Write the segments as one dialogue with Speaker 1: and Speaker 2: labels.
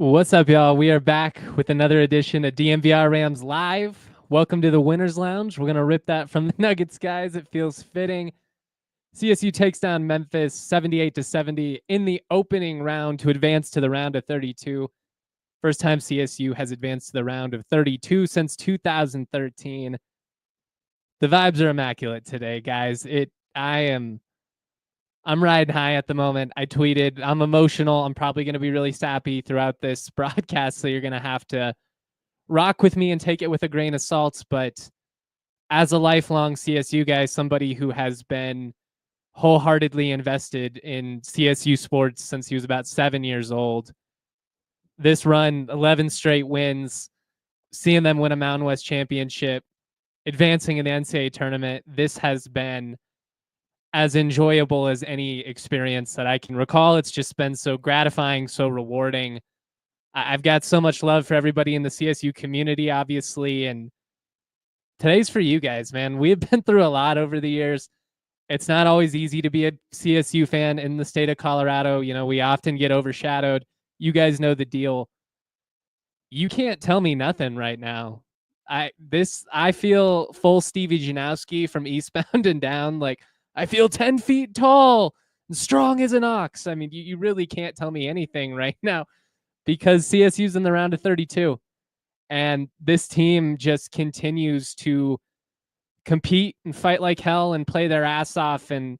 Speaker 1: What's up, y'all? We are back with another edition of DNVR Rams Live. Welcome to the Winners Lounge. We're going to rip that from the Nuggets, guys. It feels fitting. CSU takes down Memphis 78-70 in the opening round to advance to the round of 32. First time CSU has advanced to the round of 32 since 2013. The vibes are immaculate today, guys. I'm riding high at the moment. I tweeted, I'm emotional. I'm probably going to be really sappy throughout this broadcast, so you're going to have to rock with me and take it with a grain of salt. But as a lifelong CSU guy, somebody who has been wholeheartedly invested in CSU sports since he was about 7 years old, this run, 11 straight wins, seeing them win a Mountain West championship, advancing in the NCAA tournament, this has been as enjoyable as any experience that I can recall. It's just been so gratifying, so rewarding. I've got so much love for everybody in the CSU community, obviously, and today's for you guys, man. We've been through a lot over the years. It's not always easy to be a CSU fan in the state of Colorado. You know, we often get overshadowed. You guys know the deal. You can't tell me nothing right now. I feel full Stevie Janowski from Eastbound and Down, like, I feel 10 feet tall and strong as an ox. I mean, you really can't tell me anything right now because CSU's in the round of 32. And this team just continues to compete and fight like hell and play their ass off. And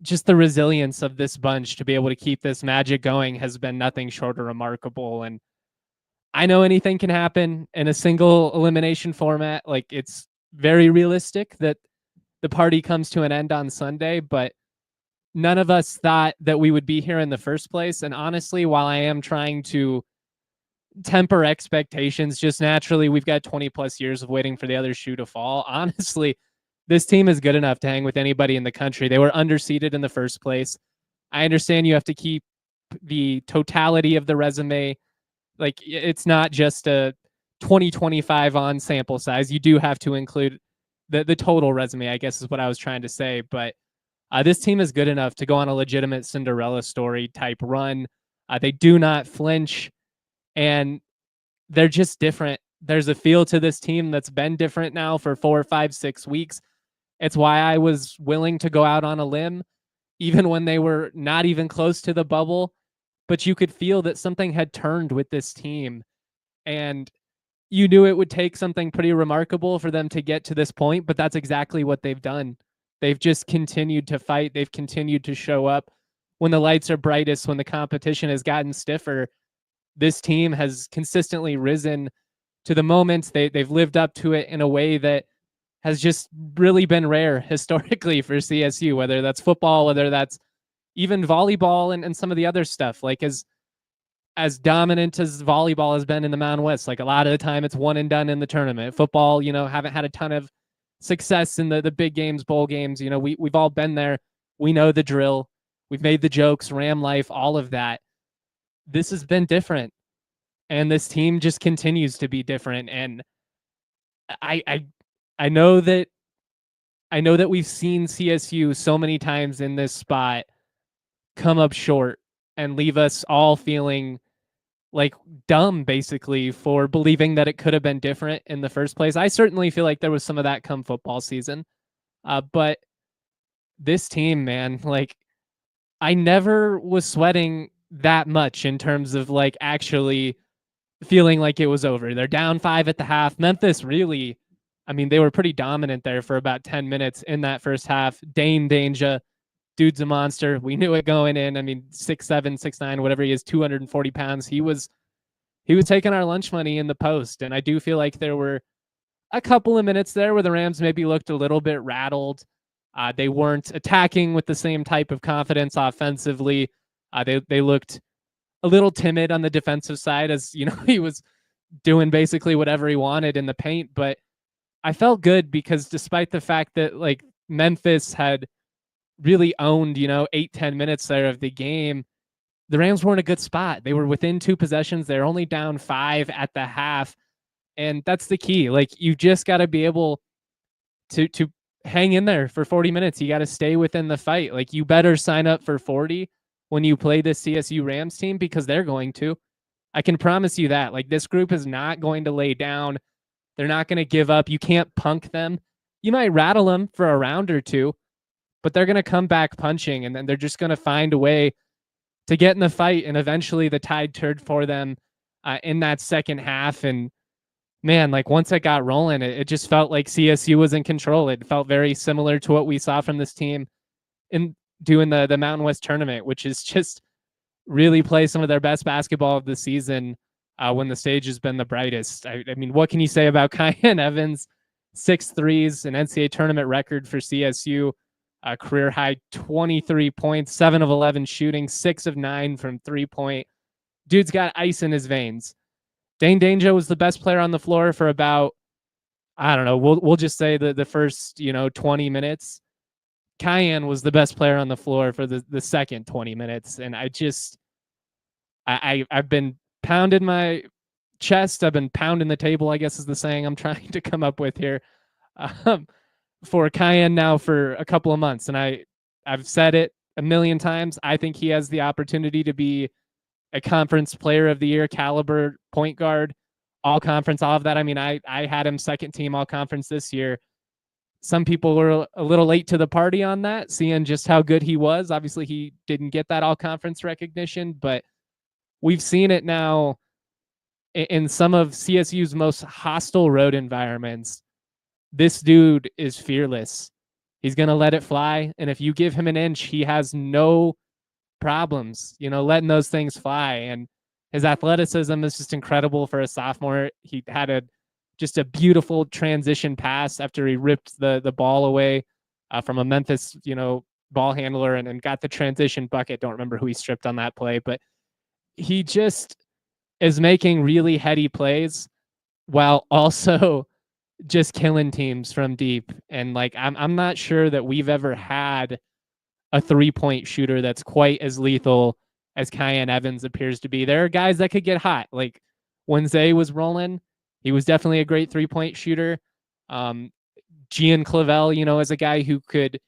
Speaker 1: just the resilience of this bunch to be able to keep this magic going has been nothing short of remarkable. And I know anything can happen in a single elimination format. Like, it's very realistic that the party comes to an end on Sunday, but none of us thought that we would be here in the first place. And honestly, while I am trying to temper expectations, just naturally, we've got 20 plus years of waiting for the other shoe to fall. Honestly, this team is good enough to hang with anybody in the country. They were underseeded in the first place. I understand you have to keep the totality of the resume. Like, it's not just a 2025 on sample size. You do have to include the total resume, I guess is what I was trying to say. But this team is good enough to go on a legitimate Cinderella story type run. They do not flinch, and they're just different. There's a feel to this team that's been different now for 4, 5, 6 weeks. It's why I was willing to go out on a limb, even when they were not even close to the bubble. But you could feel that something had turned with this team. And you knew it would take something pretty remarkable for them to get to this point, but that's exactly what they've done. They've just continued to fight. They've continued to show up when the lights are brightest, when the competition has gotten stiffer. This team has consistently risen to the moments. They've lived up to it in a way that has just really been rare historically for CSU, whether that's football, whether that's even volleyball and some of the other stuff. Like, as dominant as volleyball has been in the Mountain West, like, a lot of the time it's one and done in the tournament. Football, you know, haven't had a ton of success in the big games, bowl games. You know, we've all been there. We know the drill. We've made the jokes, Ram life, all of that. This has been different. And this team just continues to be different. And I know that we've seen CSU so many times in this spot come up short and leave us all feeling like dumb, basically, for believing that it could have been different in the first place. I certainly feel like there was some of that come football season. But this team, man, like, I never was sweating that much in terms of, like, actually feeling like it was over. They're down 5 at the half. Memphis really, I mean, they were pretty dominant there for about 10 minutes in that first half. Dane Danger, dude's a monster. We knew it going in. I mean, 6'7", 6'9", whatever he is, 240 pounds. He was taking our lunch money in the post. And I do feel like there were a couple of minutes there where the Rams maybe looked a little bit rattled. They weren't attacking with the same type of confidence offensively. They looked a little timid on the defensive side, as you know, he was doing basically whatever he wanted in the paint. But I felt good because despite the fact that like Memphis had really owned, 8-10 minutes there of the game, the Rams were in a good spot. They were within 2 possessions. They're only down 5 at the half. And that's the key. Like, you just got to be able to hang in there for 40 minutes. You got to stay within the fight. Like, you better sign up for 40 when you play this CSU Rams team, because they're going to. I can promise you that. Like, this group is not going to lay down. They're not going to give up. You can't punk them. You might rattle them for a round or two, but they're going to come back punching, and then they're just going to find a way to get in the fight. And eventually the tide turned for them in that second half. And man, like, once it got rolling, it just felt like CSU was in control. It felt very similar to what we saw from this team in doing the Mountain West tournament, which is just really play some of their best basketball of the season when the stage has been the brightest. I mean, what can you say about Kyan Evans? 6 threes, an NCAA tournament record for CSU, career high 23 points, 7 of 11 shooting, 6 of 9 from 3-point. Dude's got ice in his veins. Dane Danger was the best player on the floor for about, I don't know, we'll just say the first 20 minutes. Kyan was the best player on the floor for the second 20 minutes. And I've been pounding my chest. I've been pounding the table, I guess is the saying I'm trying to come up with here, for Kyan now for a couple of months. And I've said it a million times. I think he has the opportunity to be a conference player of the year caliber point guard, all conference, all of that. I mean, I had him second team all conference this year. Some people were a little late to the party on that, seeing just how good he was. Obviously, he didn't get that all conference recognition, but we've seen it now in some of CSU's most hostile road environments. This dude is fearless. He's going to let it fly. And if you give him an inch, he has no problems, letting those things fly. And his athleticism is just incredible for a sophomore. He had just a beautiful transition pass after he ripped the ball away from a Memphis, ball handler and got the transition bucket. Don't remember who he stripped on that play, but he just is making really heady plays while also just killing teams from deep. And like, I'm not sure that we've ever had a 3-point shooter that's quite as lethal as Kyan Evans appears to be. There are guys that could get hot. Like when Zay was rolling, he was definitely a great 3-point shooter. Gian Clavel, is a guy who could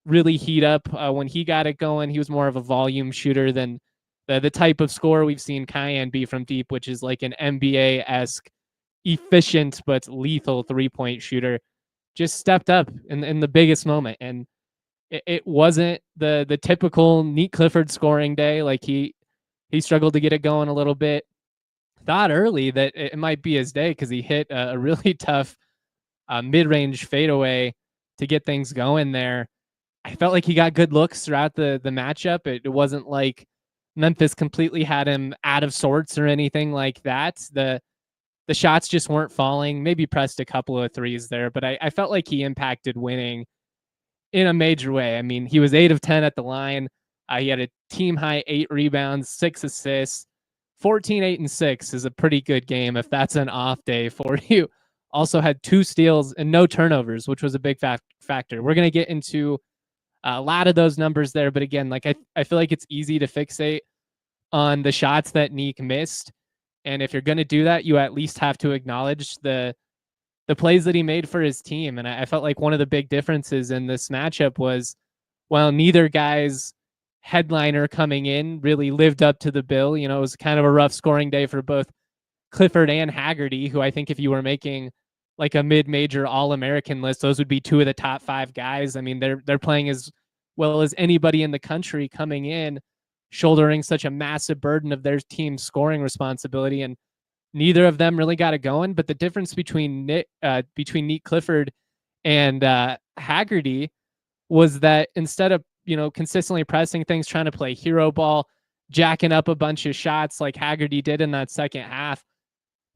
Speaker 1: really heat up when he got it going. He was more of a volume shooter than the type of scorer we've seen Kyan be from deep, which is like an NBA-esque, efficient but lethal 3-point shooter. Just stepped up in the biggest moment. And it wasn't the typical Nique Clifford scoring day. Like he struggled to get it going a little bit. Thought early that it might be his day because he hit a really tough mid-range fadeaway to get things going there. I felt like he got good looks throughout the matchup. It wasn't like Memphis completely had him out of sorts or anything like that. The shots just weren't falling. Maybe pressed a couple of threes there, but I felt like he impacted winning in a major way. I mean, he was 8 of 10 at the line. He had a team high 8 rebounds, 6 assists. 14, 8, and 6 is a pretty good game if that's an off day for you. Also had 2 steals and no turnovers, which was a big factor. We're going to get into a lot of those numbers there, but again, like I feel like it's easy to fixate on the shots that Nique missed. And if you're going to do that, you at least have to acknowledge the plays that he made for his team. And I felt like one of the big differences in this matchup was, while neither guy's headliner coming in really lived up to the bill, it was kind of a rough scoring day for both Clifford and Haggerty, who I think if you were making like a mid-major All-American list, those would be 2 of the top 5 guys. I mean, they're playing as well as anybody in the country coming in, shouldering such a massive burden of their team's scoring responsibility. And neither of them really got it going. But the difference between Nique Clifford and Haggerty was that instead of, consistently pressing things, trying to play hero ball, jacking up a bunch of shots like Haggerty did in that second half,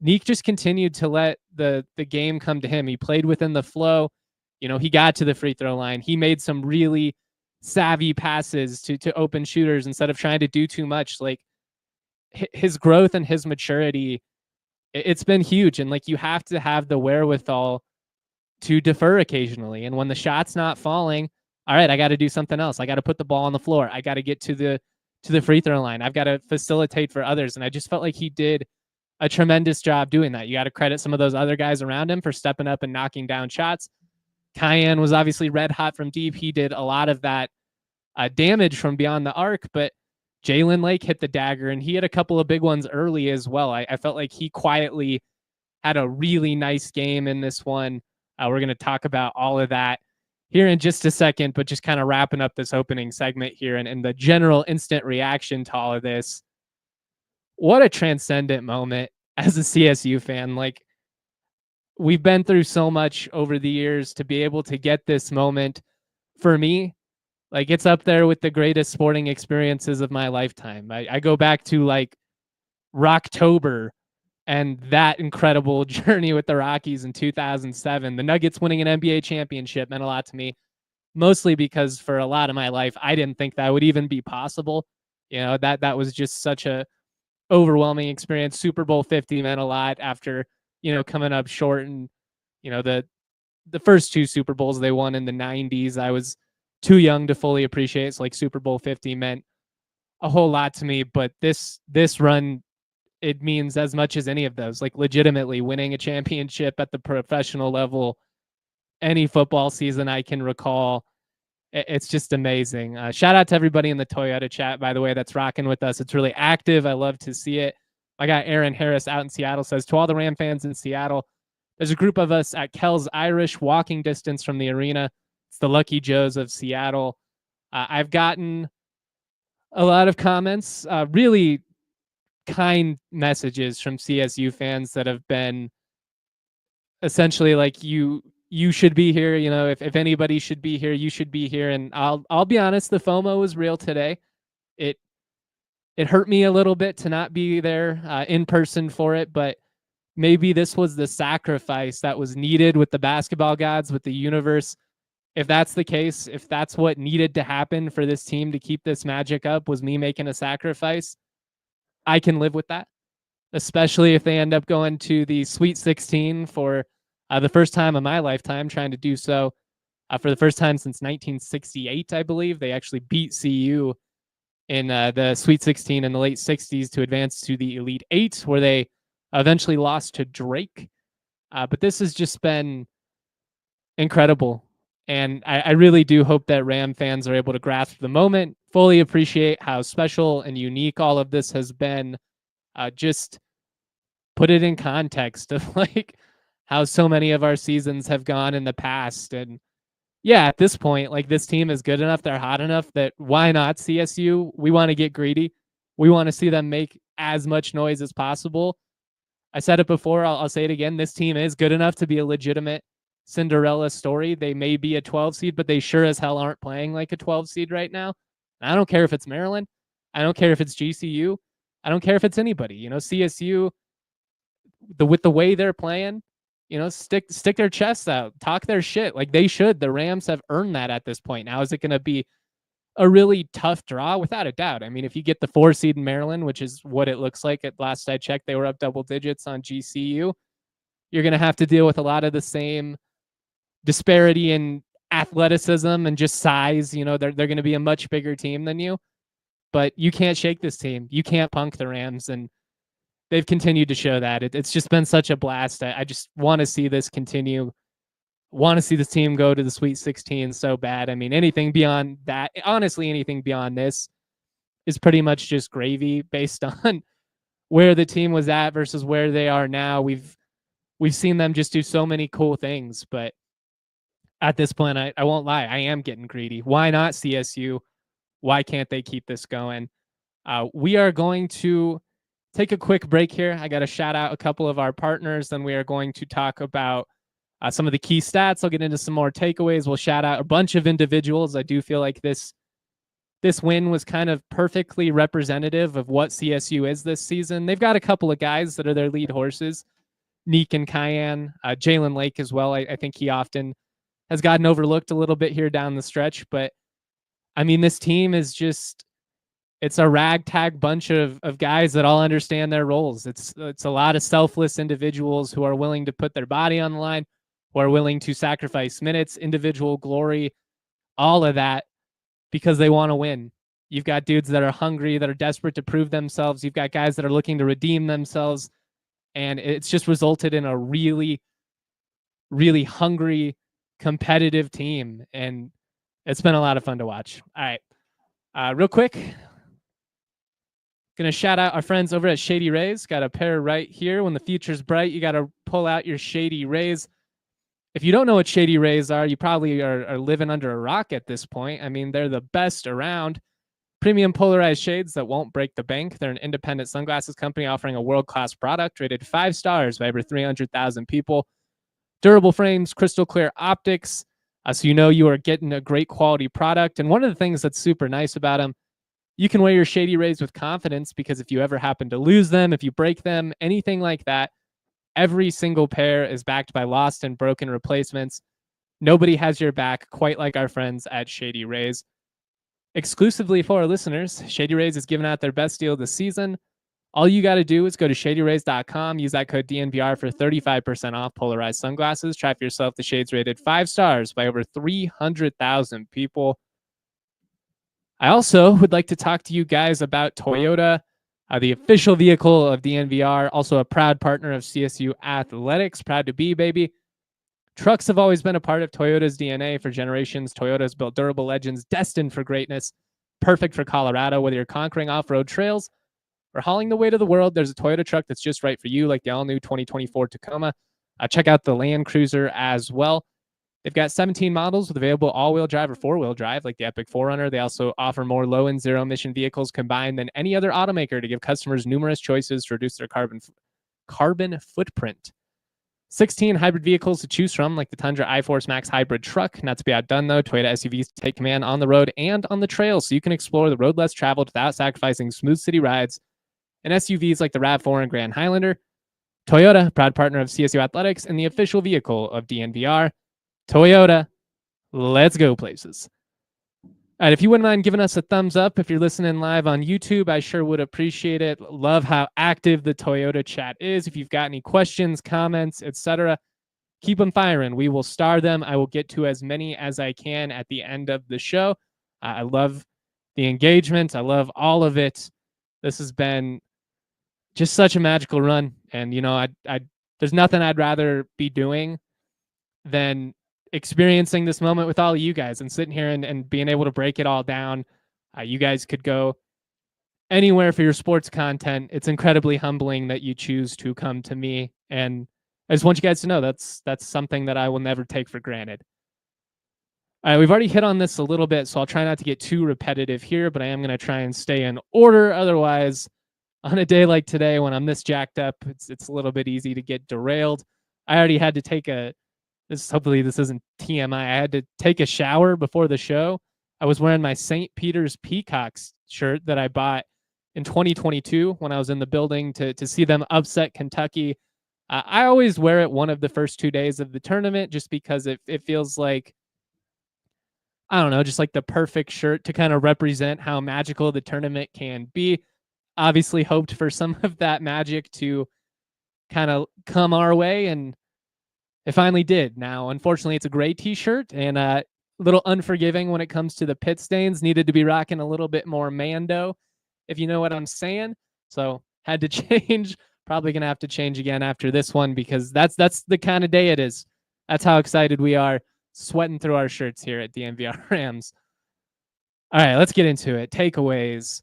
Speaker 1: Nique just continued to let the game come to him. He played within the flow. He got to the free throw line. He made some really savvy passes to open shooters instead of trying to do too much. Like, his growth and his maturity, it's been huge. And like, you have to have the wherewithal to defer occasionally. And when the shot's not falling, all right, I got to do something else. I got to put the ball on the floor. I got to get to the free throw line. I've got to facilitate for others. And I just felt like he did a tremendous job doing that. You got to credit some of those other guys around him for stepping up and knocking down shots. Kyan was obviously red hot from deep. He did a lot of that damage from beyond the arc, but Jaylen Lake hit the dagger, and he had a couple of big ones early as well. I felt like he quietly had a really nice game in this one. We're going to talk about all of that here in just a second, but just kind of wrapping up this opening segment here and the general instant reaction to all of this. What a transcendent moment as a CSU fan. Like, we've been through so much over the years to be able to get this moment. For me, like, it's up there with the greatest sporting experiences of my lifetime. I go back to like Rocktober and that incredible journey with the Rockies in 2007. The Nuggets winning an NBA championship meant a lot to me, mostly because for a lot of my life, I didn't think that would even be possible. You know, that was just such a overwhelming experience. Super Bowl 50 meant a lot after, you know, coming up short. And, you know, the first two Super Bowls they won in the 90s, I was too young to fully appreciate. So like Super Bowl 50 meant a whole lot to me, but this run, it means as much as any of those. Like, legitimately winning a championship at the professional level, any football season I can recall. It's just amazing. Shout out to everybody in the Toyota chat, by the way, that's rocking with us. It's really active. I love to see it. I got Aaron Harris out in Seattle says, to all the Ram fans in Seattle, there's a group of us at Kel's Irish, walking distance from the arena. It's the Lucky Joes of Seattle. I've gotten a lot of comments, really kind messages from CSU fans that have been essentially like, you should be here. You know, if anybody should be here, you should be here. And I'll be honest, the FOMO was real today. It hurt me a little bit to not be there in person for it, but maybe this was the sacrifice that was needed with the basketball gods, with the universe. If that's the case, if that's what needed to happen for this team to keep this magic up, was me making a sacrifice, I can live with that, especially if they end up going to the Sweet 16 for the first time in my lifetime, trying to do so for the first time since 1968, I believe. They actually beat CU in the Sweet 16 in the late 60s to advance to the Elite Eight, where they eventually lost to Drake. But this has just been incredible. And I really do hope that Ram fans are able to grasp the moment, fully appreciate how special and unique all of this has been. Just put it in context of like how so many of our seasons have gone in the past. And yeah, at this point, like, this team is good enough, they're hot enough that why not CSU? We want to get greedy. We want to see them make as much noise as possible. I said it before, I'll say it again. This team is good enough to be a legitimate Cinderella story. They may be a 12 seed, but they sure as hell aren't playing like a 12 seed right now. And I don't care if it's Maryland. I don't care if it's GCU. I don't care if it's anybody. You know, CSU, with the way they're playing, you know, stick their chests out, talk their shit like they should. The Rams have earned that at this point. Now, is it going to be a really tough draw? Without a doubt. I mean, if you get the 4 seed in Maryland, which is what it looks like at last I checked, they were up double digits on GCU. You're going to have to deal with a lot of the same disparity in athleticism and just size. You know, they're going to be a much bigger team than you, but you can't shake this team. You can't punk the Rams, and they've continued to show that. It's just been such a blast. I just want to see this continue. Want to see this team go to the Sweet 16 so bad. I mean, anything beyond that, honestly, anything beyond this is pretty much just gravy based on where the team was at versus where they are now. We've seen them just do so many cool things, but at this point, I won't lie, I am getting greedy. Why not CSU? Why can't they keep this going? We are going to take a quick break here. I got to shout out a couple of our partners. Then we are going to talk about some of the key stats. I'll get into some more takeaways. We'll shout out a bunch of individuals. I do feel like this win was kind of perfectly representative of what CSU is this season. They've got a couple of guys that are their lead horses, Nique and Kyan, Jaylen Lake as well. I think he often has gotten overlooked a little bit here down the stretch. But I mean, this team is just, it's a ragtag bunch of guys that all understand their roles. It's a lot of selfless individuals who are willing to put their body on the line, who are willing to sacrifice minutes, individual glory, all of that because they want to win. You've got dudes that are hungry, that are desperate to prove themselves. You've got guys that are looking to redeem themselves. And it's just resulted in a really, really hungry, competitive team. And it's been a lot of fun to watch. All right. Real quick, going to shout out our friends over at Shady Rays. Got a pair right here. When the future's bright, you got to pull out your Shady Rays. If you don't know what Shady Rays are, you probably are living under a rock at this point. I mean, they're the best around. Premium polarized shades that won't break the bank. They're an independent sunglasses company offering a world-class product rated 5 stars by over 300,000 people. Durable frames, crystal clear optics, so you know you are getting a great quality product. And one of the things that's super nice about them, you can wear your Shady Rays with confidence because if you ever happen to lose them, if you break them, anything like that, every single pair is backed by lost and broken replacements. Nobody has your back quite like our friends at Shady Rays. Exclusively for our listeners, Shady Rays is giving out their best deal this season. All you got to do is go to shadyrays.com, use that code DNVR for 35% off polarized sunglasses. Try for yourself the shades rated 5 stars by over 300,000 people. I also would like to talk to you guys about Toyota, the official vehicle of DNVR, also a proud partner of CSU Athletics. Proud to be, baby. Trucks have always been a part of Toyota's DNA for generations. Toyota has built durable legends destined for greatness, perfect for Colorado. Whether you're conquering off-road trails or hauling the weight of the world, there's a Toyota truck that's just right for you, like the all-new 2024 Tacoma. Check out the Land Cruiser as well. They've got 17 models with available all-wheel drive or four-wheel drive, like the Epic 4Runner. They also offer more low and zero-emission vehicles combined than any other automaker to give customers numerous choices to reduce their carbon footprint. 16 hybrid vehicles to choose from, like the Tundra iForce Max hybrid truck. Not to be outdone, though, Toyota SUVs take command on the road and on the trails, so you can explore the road less traveled without sacrificing smooth city rides. And SUVs like the RAV4 and Grand Highlander. Toyota, proud partner of CSU Athletics and the official vehicle of DNVR. Toyota, let's go places. All right, if you wouldn't mind giving us a thumbs up if you're listening live on YouTube, I sure would appreciate it. Love how active the Toyota chat is. If you've got any questions, comments, etc., keep them firing. We will star them. I will get to as many as I can at the end of the show. I love the engagement. I love all of it. This has been just such a magical run. And, you know, there's nothing I'd rather be doing than experiencing this moment with all of you guys and sitting here and being able to break it all down. You guys could go anywhere for your sports content. It's incredibly humbling that you choose to come to me. And I just want you guys to know that's something that I will never take for granted. All right, we've already hit on this a little bit, so I'll try not to get too repetitive here, but I am going to try and stay in order. Otherwise, on a day like today when I'm this jacked up, it's a little bit easy to get derailed. I already had to take hopefully this isn't TMI. I had to take a shower before the show. I was wearing my St. Peter's Peacocks shirt that I bought in 2022 when I was in the building to see them upset Kentucky. I always wear it one of the first 2 days of the tournament just because it feels like, I don't know, just like the perfect shirt to kind of represent how magical the tournament can be. Obviously hoped for some of that magic to kind of come our way, and it finally did. Now, unfortunately, it's a gray t-shirt and a little unforgiving when it comes to the pit stains. Needed to be rocking a little bit more Mando, if you know what I'm saying. So had to change. Probably going to have to change again after this one because that's the kind of day it is. That's how excited we are, sweating through our shirts here at DNVR Rams. All right, let's get into it. Takeaways.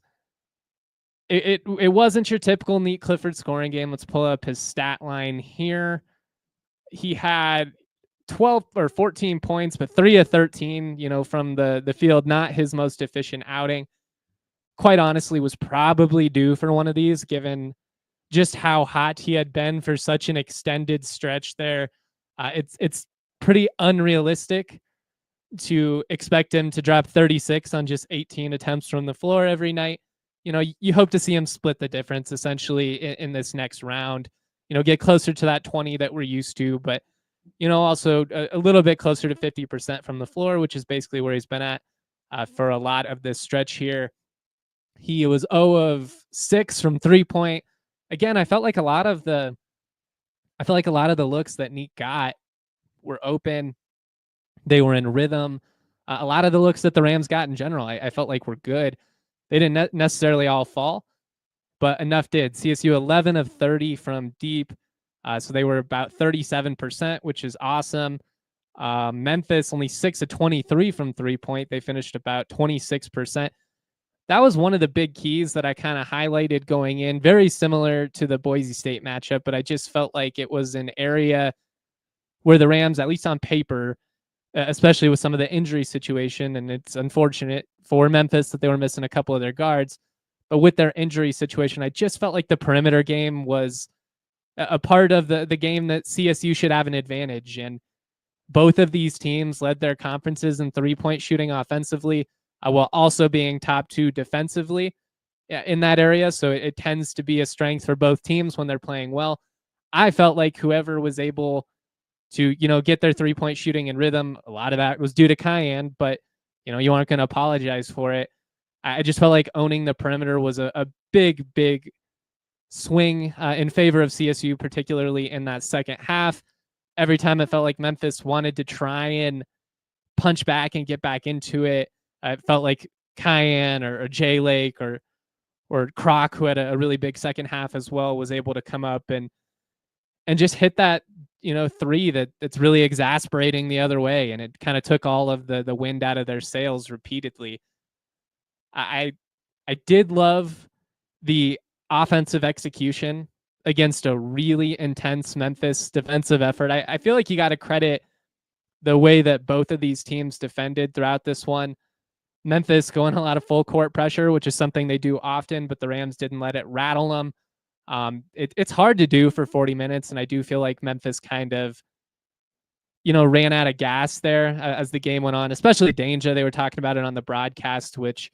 Speaker 1: It wasn't your typical Nique Clifford scoring game. Let's pull up his stat line here. He had 12 or 14 points, but 3 of 13, from the field, not his most efficient outing. Quite honestly, was probably due for one of these, given just how hot he had been for such an extended stretch there. It's pretty unrealistic to expect him to drop 36 on just 18 attempts from the floor every night. You hope to see him split the difference essentially in this next round. Get closer to that 20 that we're used to, but, also a little bit closer to 50% from the floor, which is basically where he's been at for a lot of this stretch here. He was 0 of 6 from 3-point. Again, I felt like a lot of the looks that Nique got were open. They were in rhythm. A lot of the looks that the Rams got in general, I felt like were good. They didn't necessarily all fall, but enough did. CSU 11 of 30 from deep. So they were about 37%, which is awesome. Memphis only 6 of 23 from 3-point. They finished about 26%. That was one of the big keys that I kind of highlighted going in, very similar to the Boise State matchup, but I just felt like it was an area where the Rams, at least on paper, especially with some of the injury situation, and it's unfortunate for Memphis that they were missing a couple of their guards, but with their injury situation, I just felt like the perimeter game was a part of the game that CSU should have an advantage. And both of these teams led their conferences in 3-point shooting offensively, while also being top 2 defensively in that area. So it tends to be a strength for both teams when they're playing well. I felt like whoever was able to, get their 3-point shooting in rhythm, a lot of that was due to Kyan, but, you aren't going to apologize for it. I just felt like owning the perimeter was a big, big swing in favor of CSU, particularly in that second half. Every time it felt like Memphis wanted to try and punch back and get back into it, it felt like Kyan or Jay Lake or Croc, who had a really big second half as well, was able to come up and just hit that, three that's really exasperating the other way. And it kind of took all of the wind out of their sails repeatedly. I did love the offensive execution against a really intense Memphis defensive effort. I feel like you got to credit the way that both of these teams defended throughout this one. Memphis going a lot of full court pressure, which is something they do often, but the Rams didn't let it rattle them. It's hard to do for 40 minutes, and I do feel like Memphis kind of, ran out of gas there as the game went on, especially Danger. They were talking about it on the broadcast, which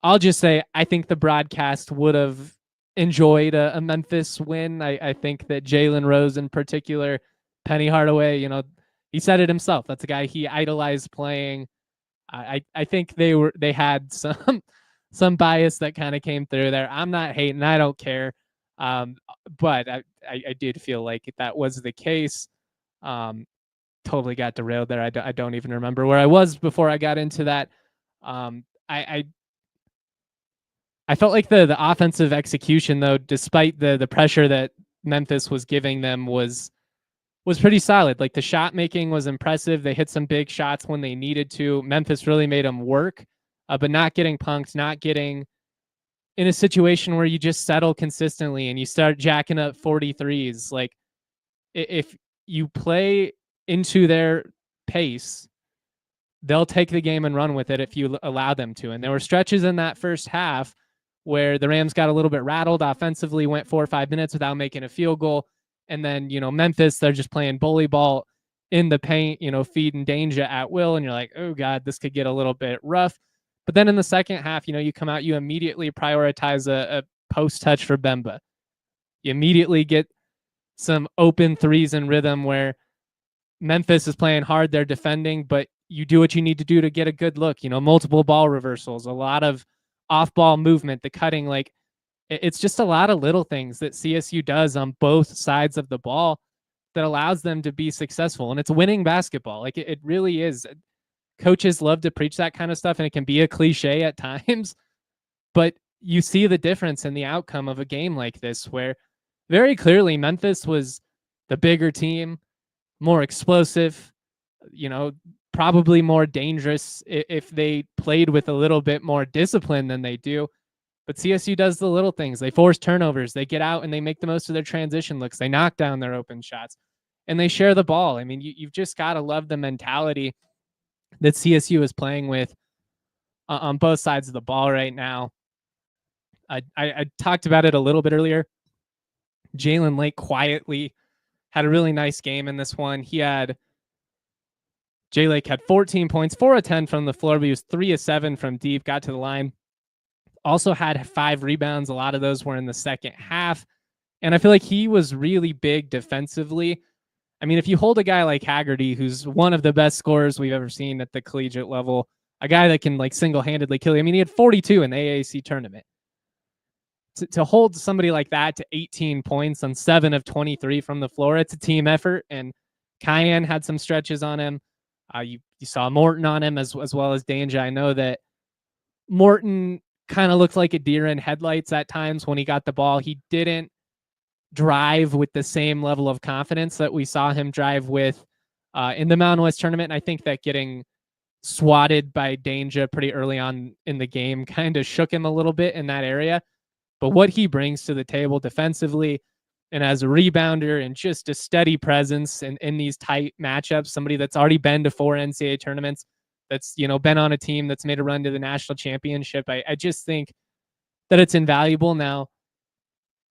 Speaker 1: I'll just say I think the broadcast would have enjoyed a Memphis win. I think that Jalen Rose in particular, Penny Hardaway, he said it himself. That's a guy he idolized playing. I think they had some bias that kind of came through there. I'm not hating. I don't care. But I did feel like that was the case. Totally got derailed there. I don't even remember where I was before I got into that. I felt like the offensive execution, though, despite the pressure that Memphis was giving them, was pretty solid. Like the shot making was impressive. They hit some big shots when they needed to. Memphis really made them work, but not getting punked, not getting in a situation where you just settle consistently and you start jacking up 43s. Like if you play into their pace, they'll take the game and run with it if you allow them to. And there were stretches in that first half where the Rams got a little bit rattled offensively, went 4 or 5 minutes without making a field goal. And then, Memphis, they're just playing bully ball in the paint, feeding danger at will. And you're like, oh God, this could get a little bit rough. But then in the second half, you come out, you immediately prioritize a post touch for Bemba. You immediately get some open threes in rhythm where Memphis is playing hard. They're defending, but you do what you need to do to get a good look, multiple ball reversals, a lot of off ball movement, the cutting, like it's just a lot of little things that CSU does on both sides of the ball that allows them to be successful. And it's winning basketball. Like it really is. Coaches love to preach that kind of stuff, and it can be a cliche at times, but you see the difference in the outcome of a game like this, where very clearly Memphis was the bigger team, more explosive, probably more dangerous if they played with a little bit more discipline than they do. But CSU does the little things. They force turnovers. They get out and they make the most of their transition looks. They knock down their open shots, and they share the ball. I mean, you've just got to love the mentality that CSU is playing with on both sides of the ball right now. I talked about it a little bit earlier. Jaylen Lake quietly had a really nice game in this one. Jay Lake had 14 points, 4 of 10 from the floor, but he was 3 of 7 from deep, got to the line. Also had 5 rebounds. A lot of those were in the second half. And I feel like he was really big defensively. I mean, if you hold a guy like Haggerty, who's one of the best scorers we've ever seen at the collegiate level, a guy that can like single-handedly kill you. I mean, he had 42 in the AAC tournament. To hold somebody like that to 18 points on 7 of 23 from the floor, it's a team effort. And Kyan had some stretches on him. You saw Morton on him as well as Danger. I know that Morton kind of looked like a deer in headlights at times when he got the ball. He didn't drive with the same level of confidence that we saw him drive with in the Mountain West tournament. And I think that getting swatted by Danger pretty early on in the game kind of shook him a little bit in that area. But what he brings to the table defensively and as a rebounder and just a steady presence in these tight matchups, somebody that's already been to 4 NCAA tournaments, that's, you know, been on a team that's made a run to the national championship. I just think that it's invaluable. Now,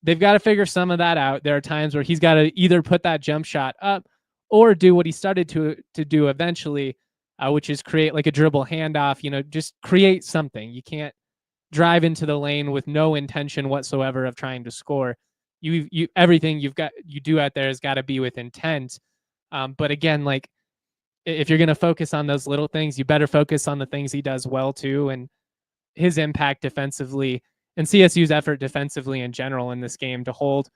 Speaker 1: they've got to figure some of that out. There are times where he's got to either put that jump shot up or do what he started to do eventually, which is create like a dribble handoff, you know, just create something. You can't drive into the lane with no intention whatsoever of trying to score. You everything you do out there has got to be with intent. But again, like if you're going to focus on those little things, you better focus on the things he does well too. And his impact defensively and CSU's effort defensively in general in this game to hold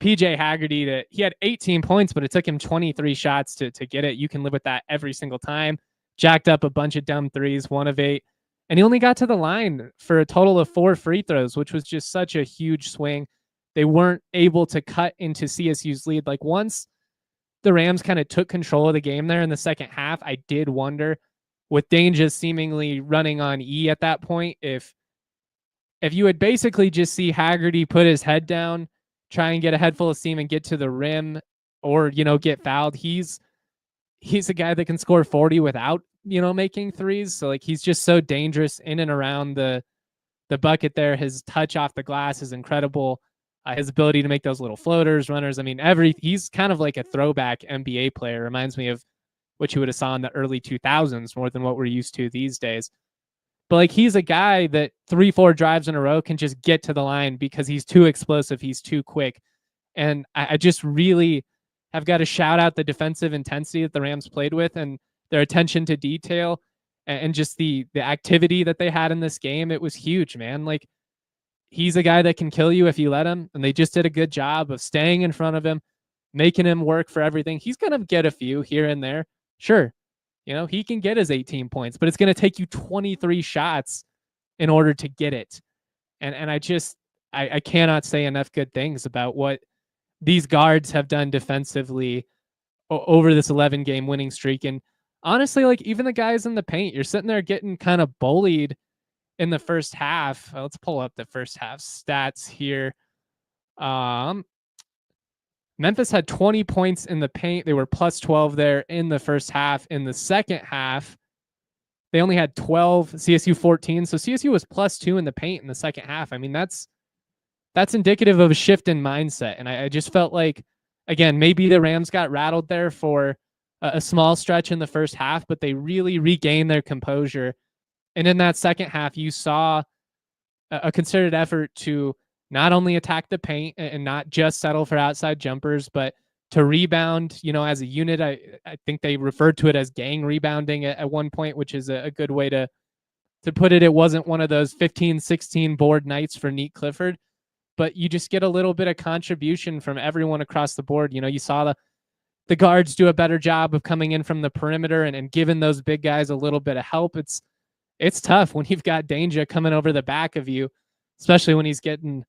Speaker 1: PJ Haggerty he had 18 points, but it took him 23 shots to get it. You can live with that every single time. Jacked up a bunch of dumb threes, 1 of 8. And he only got to the line for a total of 4 free throws, which was just such a huge swing. They weren't able to cut into CSU's lead. Like once the Rams kind of took control of the game there in the second half, I did wonder, with Danger seemingly running on E at that point, if you would basically just see Haggerty put his head down, try and get a head full of steam and get to the rim or, you know, get fouled. He's a guy that can score 40 without, you know, making threes. So like he's just so dangerous in and around the bucket there. His touch off the glass is incredible. His ability to make those little floaters, runners. I mean, he's kind of like a throwback NBA player. Reminds me of what you would have saw in the early 2000s more than what we're used to these days. But like he's a guy that 3-4 drives in a row can just get to the line because he's too explosive. He's too quick. And I just really have got to shout out the defensive intensity that the Rams played with and their attention to detail and just the activity that they had in this game. It was huge, man. Like he's a guy that can kill you if you let him. And they just did a good job of staying in front of him, making him work for everything. He's going to get a few here and there. Sure. You know, he can get his 18 points, but it's going to take you 23 shots in order to get it. And I cannot say enough good things about what these guards have done defensively over this 11-game winning streak. And honestly, like even the guys in the paint, you're sitting there getting kind of bullied in the first half. Let's pull up the first half stats here. Memphis had 20 points in the paint. They were plus 12 there in the first half. In the second half, they only had 12, CSU 14. So CSU was plus 2 in the paint in the second half. I mean, that's indicative of a shift in mindset. And I just felt like, again, maybe the Rams got rattled there for a small stretch in the first half, but they really regained their composure. And in that second half, you saw a concerted effort to not only attack the paint and not just settle for outside jumpers, but to rebound, you know, as a unit. I think they referred to it as gang rebounding at one point, which is a good way to put it. It wasn't one of those 15, 16 board nights for Nique Clifford, but you just get a little bit of contribution from everyone across the board. You know, you saw the guards do a better job of coming in from the perimeter and giving those big guys a little bit of help. It's tough when you've got Danger coming over the back of you, especially when he's getting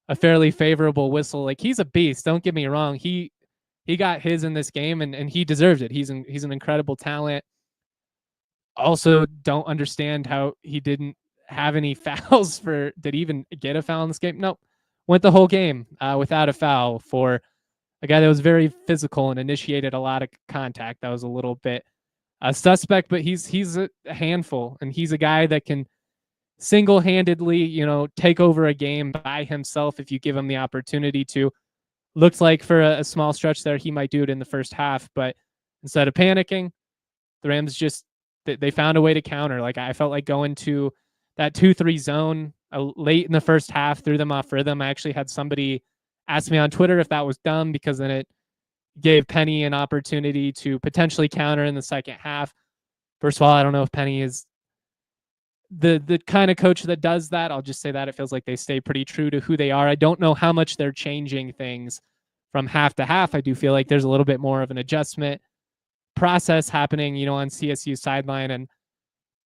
Speaker 1: a fairly favorable whistle. Like he's a beast. Don't get me wrong. He got his in this game and he deserves it. He's an incredible talent. Also, don't understand how he didn't have any fouls did he even get a foul in this game? Nope. Went the whole game without a foul for a guy that was very physical and initiated a lot of contact. That was a little bit suspect, but he's a handful, and he's a guy that can single-handedly, you know, take over a game by himself if you give him the opportunity to. Looks like for a small stretch there, he might do it in the first half, but instead of panicking, the Rams just, they found a way to counter. Like I felt like going to that 2-3 zone late in the first half, threw them off rhythm. I actually had somebody ask me on Twitter if that was dumb, because then it gave Penny an opportunity to potentially counter in the second half. First of all, I don't know if Penny is the kind of coach that does that, I'll just say that it feels like they stay pretty true to who they are. I don't know how much they're changing things from half to half. I do feel like there's a little bit more of an adjustment process happening, on CSU sideline. And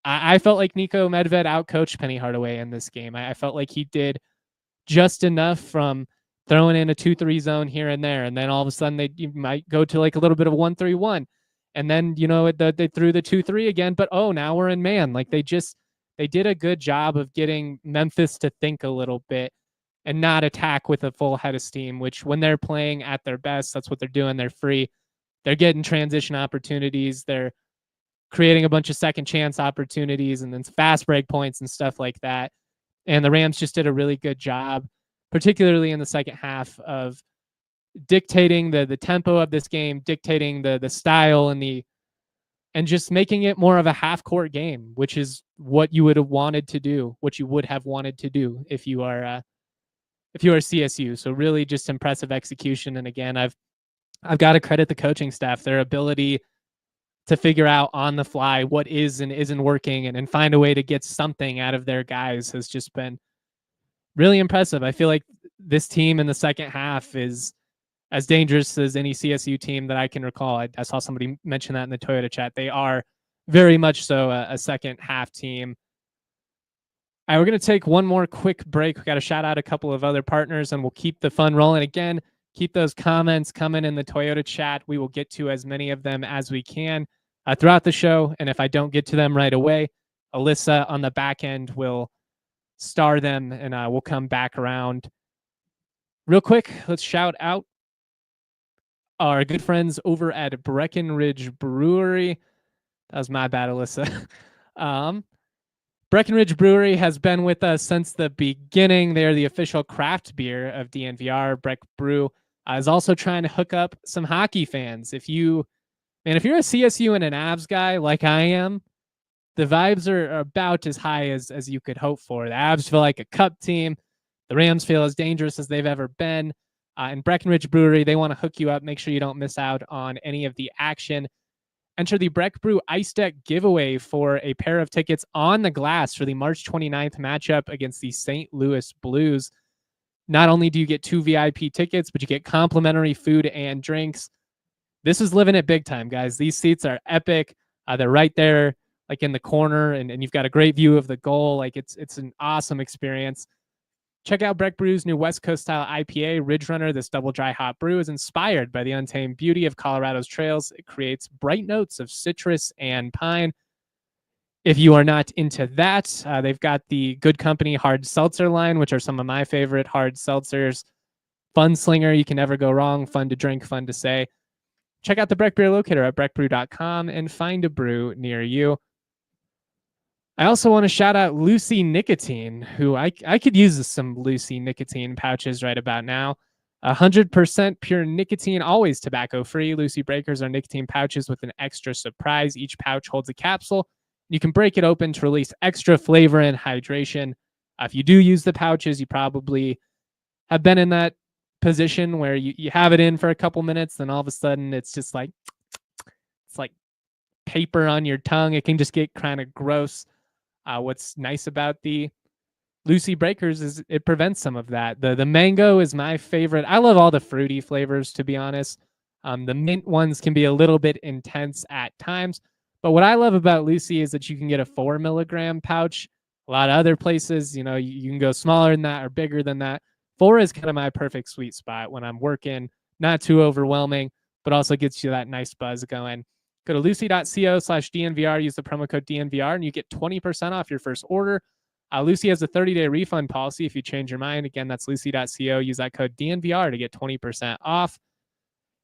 Speaker 1: I felt like Niko Medved outcoached Penny Hardaway in this game. I felt like he did just enough from throwing in a 2-3 zone here and there. And then all of a sudden you might go to like a little bit of 1-3-1. And then, they threw the 2-3 again, but now we're in man. Like they did a good job of getting Memphis to think a little bit and not attack with a full head of steam, which when they're playing at their best, that's what they're doing. They're free. They're getting transition opportunities. They're creating a bunch of second chance opportunities and then fast break points and stuff like that. And the Rams just did a really good job, particularly in the second half, of dictating the tempo of this game, dictating the style and just making it more of a half-court game, which is what you would have wanted to do, what you would have wanted to do if you are CSU. So really just impressive execution. And again, I've got to credit the coaching staff, their ability to figure out on the fly what is and isn't working and find a way to get something out of their guys has just been really impressive. I feel like this team in the second half is as dangerous as any CSU team that I can recall. I saw somebody mention that in the Toyota chat. They are very much so a second half team. All right, we're going to take one more quick break. We got to shout out a couple of other partners and we'll keep the fun rolling. Again, keep those comments coming in the Toyota chat. We will get to as many of them as we can throughout the show. And if I don't get to them right away, Alyssa on the back end will star them and we'll come back around. Real quick, let's shout out our good friends over at Breckenridge Brewery. That was my bad, Alyssa. Breckenridge Brewery has been with us since the beginning. They are the official craft beer of DNVR. Breck Brew is also trying to hook up some hockey fans. If you're a CSU and an Avs guy like I am, the vibes are about as high as you could hope for. The Avs feel like a cup team. The Rams feel as dangerous as they've ever been. And Breckenridge Brewery, they want to hook you up. Make sure you don't miss out on any of the action. Enter the Breck Brew Ice Deck giveaway for a pair of tickets on the glass for the March 29th matchup against the St. Louis Blues. Not only do you get 2 VIP tickets, but you get complimentary food and drinks. This is living it big time, guys. These seats are epic. They're right there, like in the corner, and you've got a great view of the goal. Like it's an awesome experience. Check out Breck Brew's new West Coast style IPA, Ridge Runner. This double dry hop brew is inspired by the untamed beauty of Colorado's trails. It creates bright notes of citrus and pine. If you are not into that, they've got the Good Company hard seltzer line, which are some of my favorite hard seltzers. Fun slinger, you can never go wrong. Fun to drink, fun to say. Check out the Breck Beer Locator at breckbrew.com and find a brew near you. I also want to shout out Lucy Nicotine, who I could use some Lucy Nicotine pouches right about now. 100% pure nicotine, always tobacco-free. Lucy Breakers are nicotine pouches with an extra surprise. Each pouch holds a capsule. You can break it open to release extra flavor and hydration. If you do use the pouches, you probably have been in that position where you have it in for a couple minutes, then all of a sudden it's just like, it's like paper on your tongue. It can just get kind of gross. What's nice about the Lucy Breakers is it prevents some of that. The mango is my favorite. I love all the fruity flavors, to be honest. The mint ones can be a little bit intense at times. But what I love about Lucy is that you can get a 4 milligram pouch. A lot of other places, you can go smaller than that or bigger than that. 4 is kind of my perfect sweet spot when I'm working. Not too overwhelming, but also gets you that nice buzz going. Go to lucy.co/DNVR, use the promo code DNVR, and you get 20% off your first order. Lucy has a 30-day refund policy if you change your mind. Again, that's lucy.co. Use that code DNVR to get 20% off.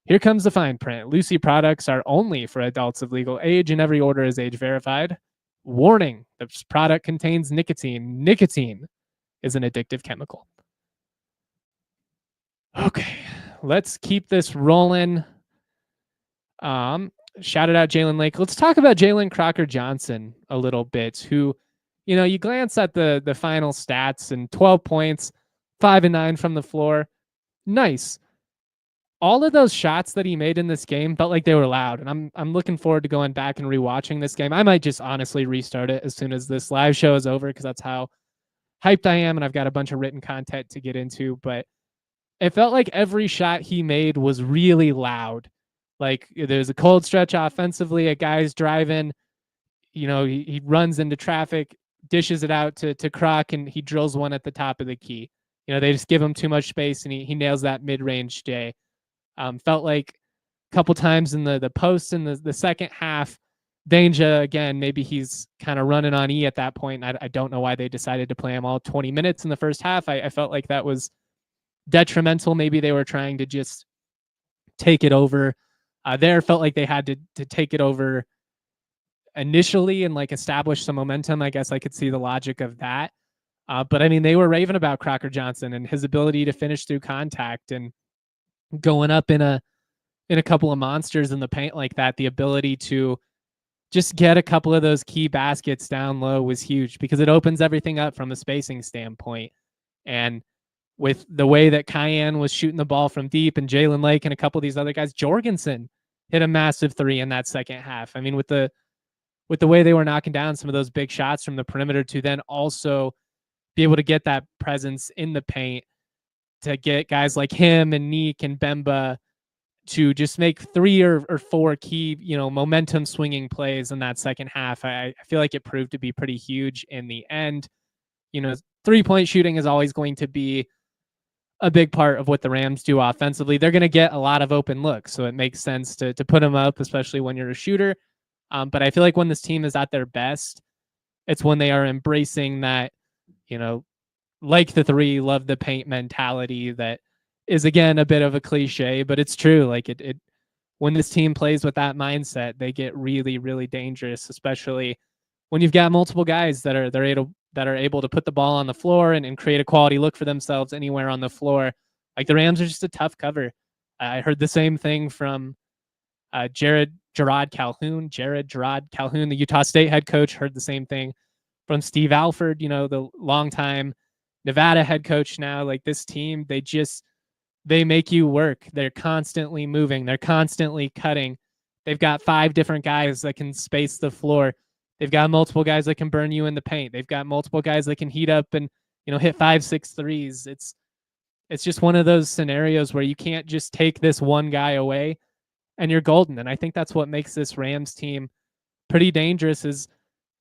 Speaker 1: Here comes the fine print. Lucy products are only for adults of legal age, and every order is age verified. Warning, this product contains nicotine. Nicotine is an addictive chemical. Okay, let's keep this rolling. Shouted out Jaylen Lake. Let's talk about Jaylen Crocker-Johnson a little bit, who, you glance at the final stats and 12 points, 5 and 9 from the floor. Nice. all of those shots that he made in this game felt like they were loud. And I'm looking forward to going back and rewatching this game. I might just honestly restart it as soon as this live show is over, because that's how hyped I am, and I've got a bunch of written content to get into. But it felt like every shot he made was really loud. Like there's a cold stretch offensively, a guy's driving, he runs into traffic, dishes it out to Croc, and he drills one at the top of the key. They just give him too much space, and he nails that mid-range J. Felt like a couple times in the post in the second half, Danger, again, maybe he's kind of running on E at that point. I don't know why they decided to play him all 20 minutes in the first half. I felt like that was detrimental. Maybe they were trying to just take it over. There felt like they had to take it over initially and like establish some momentum. I guess I could see the logic of that. But I mean, they were raving about Crocker-Johnson and his ability to finish through contact and going up in a couple of monsters in the paint like that. The ability to just get a couple of those key baskets down low was huge, because it opens everything up from a spacing standpoint. And with the way that Kyan was shooting the ball from deep, and Jalen Lake and a couple of these other guys, Jorgensen hit a massive three in that second half. I mean, with the way they were knocking down some of those big shots from the perimeter, to then also be able to get that presence in the paint, to get guys like him and Nique and Bemba to just make 3 or 4 key, momentum swinging plays in that second half. I feel like it proved to be pretty huge in the end. 3-point shooting is always going to be a big part of what the Rams do offensively. They're going to get a lot of open looks, so it makes sense to put them up, especially when you're a shooter. But I feel like when this team is at their best, it's when they are embracing that, like the three, love the paint mentality that is, again, a bit of a cliche, but it's true. Like it when this team plays with that mindset, they get really, really dangerous, especially when you've got multiple guys that are able to put the ball on the floor and create a quality look for themselves anywhere on the floor. Like the Rams are just a tough cover. I heard the same thing from Gerard Calhoun, the Utah State head coach. Heard the same thing from Steve Alford, the longtime Nevada head coach now. Like this team, they make you work. They're constantly moving. They're constantly cutting. They've got 5 different guys that can space the floor. They've got multiple guys that can burn you in the paint. They've got multiple guys that can heat up and, hit 5-6 threes. It's just one of those scenarios where you can't just take this one guy away and you're golden. And I think that's what makes this Rams team pretty dangerous. Is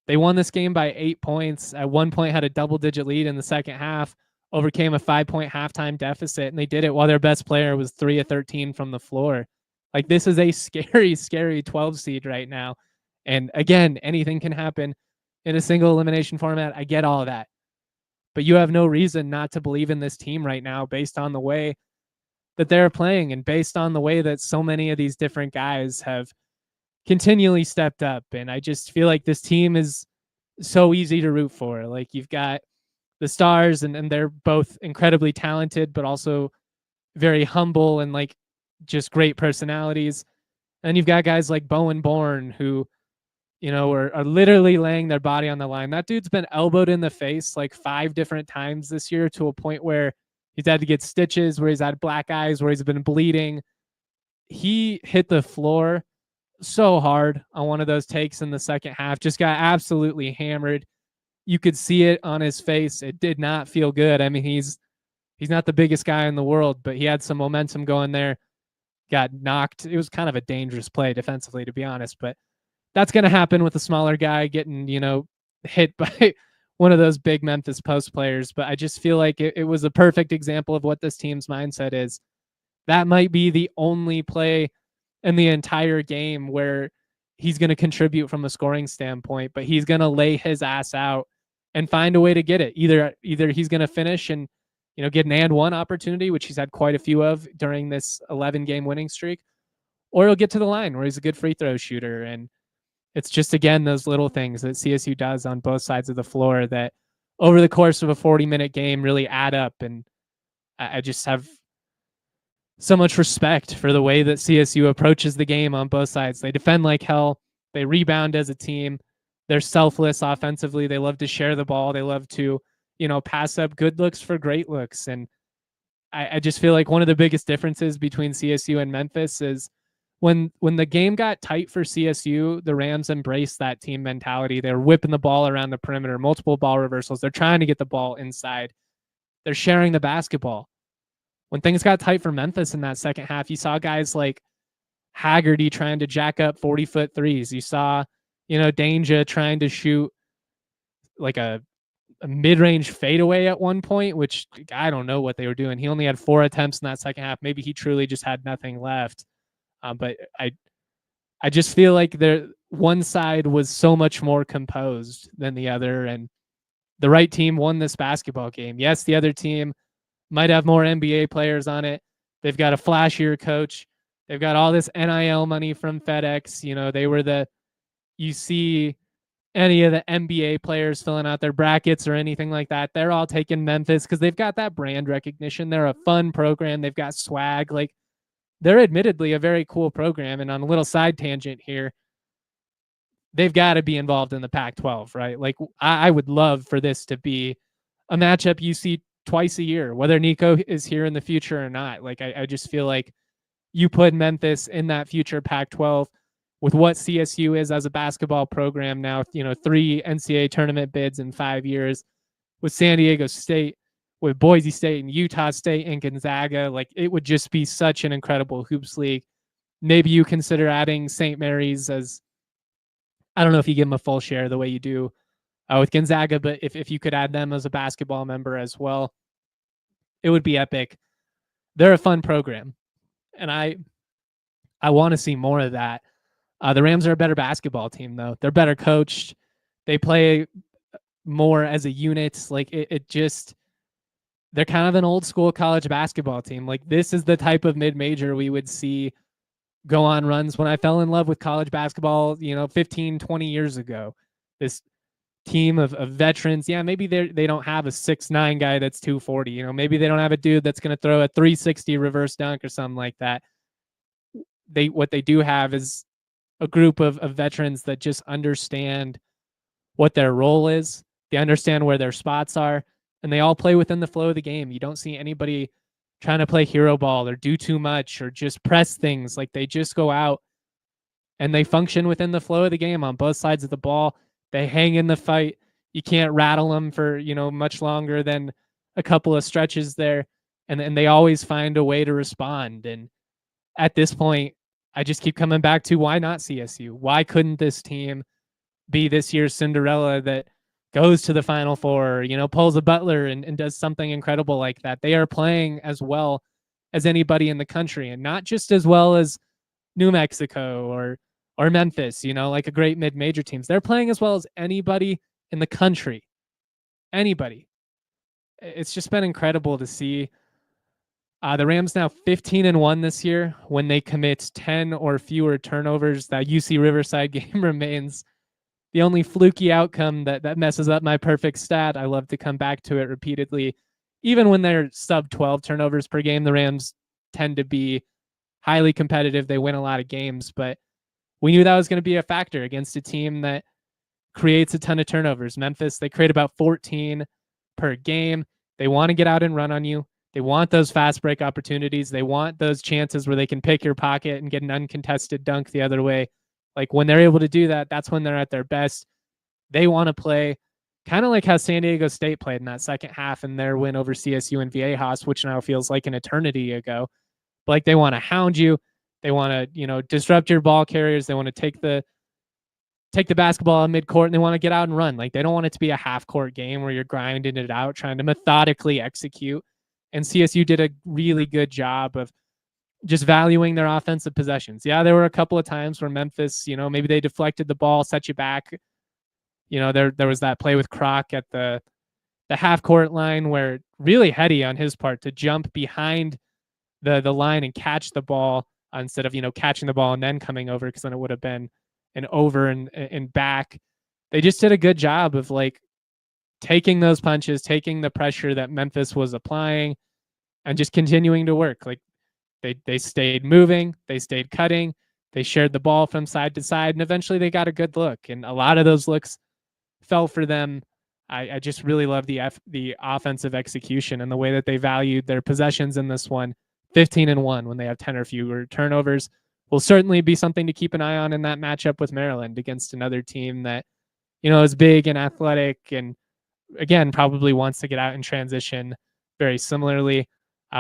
Speaker 1: they won this game by 8 points. At one point had a double-digit lead in the second half, overcame a 5-point halftime deficit, and they did it while their best player was 3 of 13 from the floor. Like this is a scary, scary 12 seed right now. And again, anything can happen in a single elimination format. I get all of that. But you have no reason not to believe in this team right now based on the way that they're playing and based on the way that so many of these different guys have continually stepped up. And I just feel like this team is so easy to root for. Like you've got the stars and they're both incredibly talented, but also very humble and like just great personalities. And you've got guys like Bowen Bourne who, are literally laying their body on the line. That dude's been elbowed in the face like 5 different times this year, to a point where he's had to get stitches, where he's had black eyes, where he's been bleeding. He hit the floor so hard on one of those takes in the second half, just got absolutely hammered. You could see it on his face. It did not feel good. I mean, he's not the biggest guy in the world, but he had some momentum going there, got knocked. It was kind of a dangerous play defensively, to be honest, but that's going to happen with a smaller guy getting, hit by one of those big Memphis post players. But I just feel like it was a perfect example of what this team's mindset is. That might be the only play in the entire game where he's going to contribute from a scoring standpoint, but he's going to lay his ass out and find a way to get it. Either he's going to finish and, get an and one opportunity, which he's had quite a few of during this 11-game winning streak, or he'll get to the line where he's a good free throw shooter. And it's just, again, those little things that CSU does on both sides of the floor that over the course of a 40-minute game really add up. And I just have so much respect for the way that CSU approaches the game on both sides. They defend like hell. They rebound as a team. They're selfless offensively. They love to share the ball. They love to, pass up good looks for great looks. And I just feel like one of the biggest differences between CSU and Memphis is when the game got tight for CSU, the Rams embraced that team mentality. They're whipping the ball around the perimeter, multiple ball reversals. They're trying to get the ball inside. They're sharing the basketball. When things got tight for Memphis in that second half, you saw guys like Haggerty trying to jack up 40-foot threes. You saw, Danger trying to shoot like a mid-range fadeaway at one point, which I don't know what they were doing. He only had 4 attempts in that second half. Maybe he truly just had nothing left. But I just feel like one side was so much more composed than the other, and the right team won this basketball game. Yes, the other team might have more NBA players on it. They've got a flashier coach. They've got all this NIL money from FedEx. They were you see any of the NBA players filling out their brackets or anything like that, they're all taking Memphis because they've got that brand recognition. They're a fun program. They've got swag. Like, they're admittedly a very cool program. And on a little side tangent here, they've got to be involved in the Pac-12, right? Like, I would love for this to be a matchup you see twice a year, whether Niko is here in the future or not. Like, I just feel like you put Memphis in that future Pac-12 with what CSU is as a basketball program now, 3 NCAA tournament bids in 5 years, with San Diego State, with Boise State and Utah State and Gonzaga. Like, it would just be such an incredible hoops league. Maybe you consider adding St. Mary's as, I don't know if you give them a full share the way you do with Gonzaga, but if you could add them as a basketball member as well, it would be epic. They're a fun program, and I want to see more of that. The Rams are a better basketball team, though. They're better coached. They play more as a unit. Like, they're kind of an old school college basketball team. Like, this is the type of mid-major we would see go on runs when I fell in love with college basketball, 15, 20 years ago. This team of veterans. Yeah, maybe they don't have a 6'9" guy that's 240. Maybe they don't have a dude that's going to throw a 360 reverse dunk or something like that. What they do have is a group of veterans that just understand what their role is. They understand where their spots are, and they all play within the flow of the game. You don't see anybody trying to play hero ball or do too much or just press things. Like, they just go out and they function within the flow of the game on both sides of the ball. They hang in the fight. You can't rattle them for, much longer than a couple of stretches there. And they always find a way to respond. And at this point, I just keep coming back to, why not CSU? Why couldn't this team be this year's Cinderella that goes to the Final Four, pulls a Butler and does something incredible like that? They are playing as well as anybody in the country, and not just as well as New Mexico or Memphis, like a great mid-major teams. They're playing as well as anybody in the country. Anybody. It's just been incredible to see. The Rams now 15-1 this year when they commit 10 or fewer turnovers. That UC Riverside game remains the only fluky outcome that messes up my perfect stat. I love to come back to it repeatedly. Even when they're sub 12 turnovers per game, the Rams tend to be highly competitive. They win a lot of games, but we knew that was going to be a factor against a team that creates a ton of turnovers. Memphis, they create about 14 per game. They want to get out and run on you. They want those fast break opportunities. They want those chances where they can pick your pocket and get an uncontested dunk the other way. Like, when they're able to do that, that's when they're at their best. They want to play kind of like how San Diego State played in that second half in their win over CSU and Viejas, which now feels like an eternity ago. But like, they want to hound you. They want to, disrupt your ball carriers. They want to take the basketball in midcourt, and they want to get out and run. Like, they don't want it to be a half-court game where you're grinding it out, trying to methodically execute. And CSU did a really good job of just valuing their offensive possessions. Yeah, there were a couple of times where Memphis, maybe they deflected the ball, set you back. There was that play with Croc at the half-court line where really heady on his part to jump behind the line and catch the ball instead of, catching the ball and then coming over, because then it would have been an over and back. They just did a good job of, like, taking those punches, taking the pressure that Memphis was applying, and just continuing to work. Like, they stayed moving, they stayed cutting, they shared the ball from side to side, and eventually they got a good look. And a lot of those looks fell for them I just really love the offensive execution and the way that they valued their possessions in this one. 15-1 when they have 10 or fewer turnovers will certainly be something to keep an eye on in that matchup with Maryland against another team that, is big and athletic and, again, probably wants to get out in transition very similarly.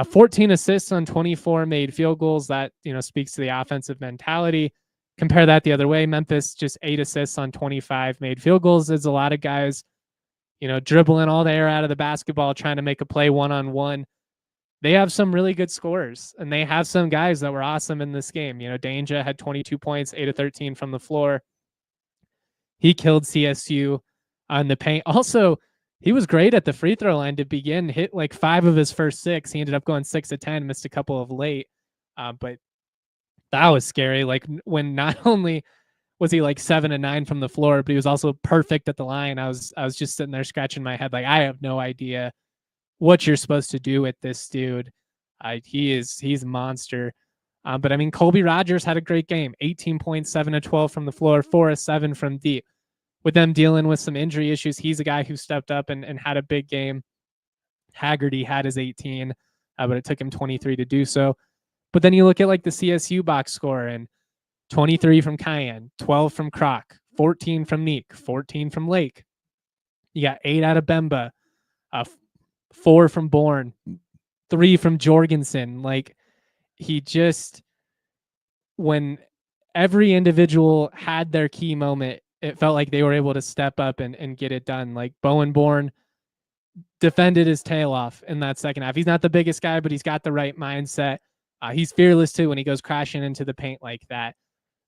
Speaker 1: 14 assists on 24 made field goals. That, speaks to the offensive mentality. Compare that the other way. Memphis, just 8 assists on 25 made field goals. There's a lot of guys, dribbling all the air out of the basketball, trying to make a play one-on-one. They have some really good scorers, and they have some guys that were awesome in this game. Danger had 22 points, 8 of 13 from the floor. He killed CSU on the paint. Also, he was great at the free throw line to begin, hit like 5 of his first 6. He ended up going 6 of 10, missed a couple of late. But that was scary. Like, when not only was he like 7 of 9 from the floor, but he was also perfect at the line. I was just sitting there scratching my head. Like, I have no idea what you're supposed to do with this dude. He's a monster. But I mean, Colby Rogers had a great game. 18 points, 7 of 12 from the floor, 4 of 7 from deep. With them dealing with some injury issues, he's a guy who stepped up and had a big game. Haggerty had his 18, but it took him 23 to do so. But then you look at like the CSU box score, and 23 from Kyan, 12 from Croc, 14 from Nique, 14 from Lake. You got 8 out of Bemba, 4 from Bourne, 3 from Jorgensen. Like, he just, when every individual had their key moment, it felt like they were able to step up and get it done. Like, Bowen Bourne defended his tail off in that second half. He's not the biggest guy, but he's got the right mindset. He's fearless too when he goes crashing into the paint like that.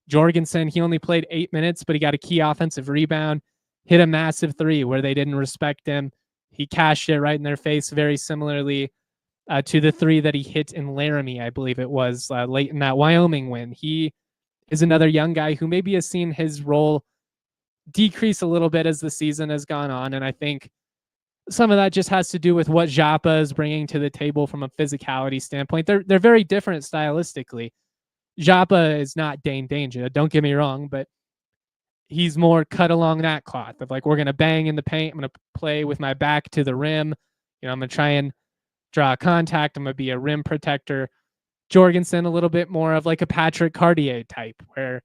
Speaker 1: Jorgensen, he only played 8 minutes, but he got a key offensive rebound, hit a massive 3 where they didn't respect him. He cashed it right in their face, very similarly to the 3 that he hit in Laramie, I believe it was, late in that Wyoming win. He is another young guy who maybe has seen his role decrease a little bit as the season has gone on, and I think some of that just has to do with what Japa is bringing to the table from a physicality standpoint. They're very different stylistically. Japa is not Dane Danger, don't get me wrong, but he's more cut along that cloth of like, we're going to bang in the paint. I'm going to play with my back to the rim. I'm going to try and draw contact. I'm going to be a rim protector. Jorgensen, a little bit more of like a Patrick Cartier type, where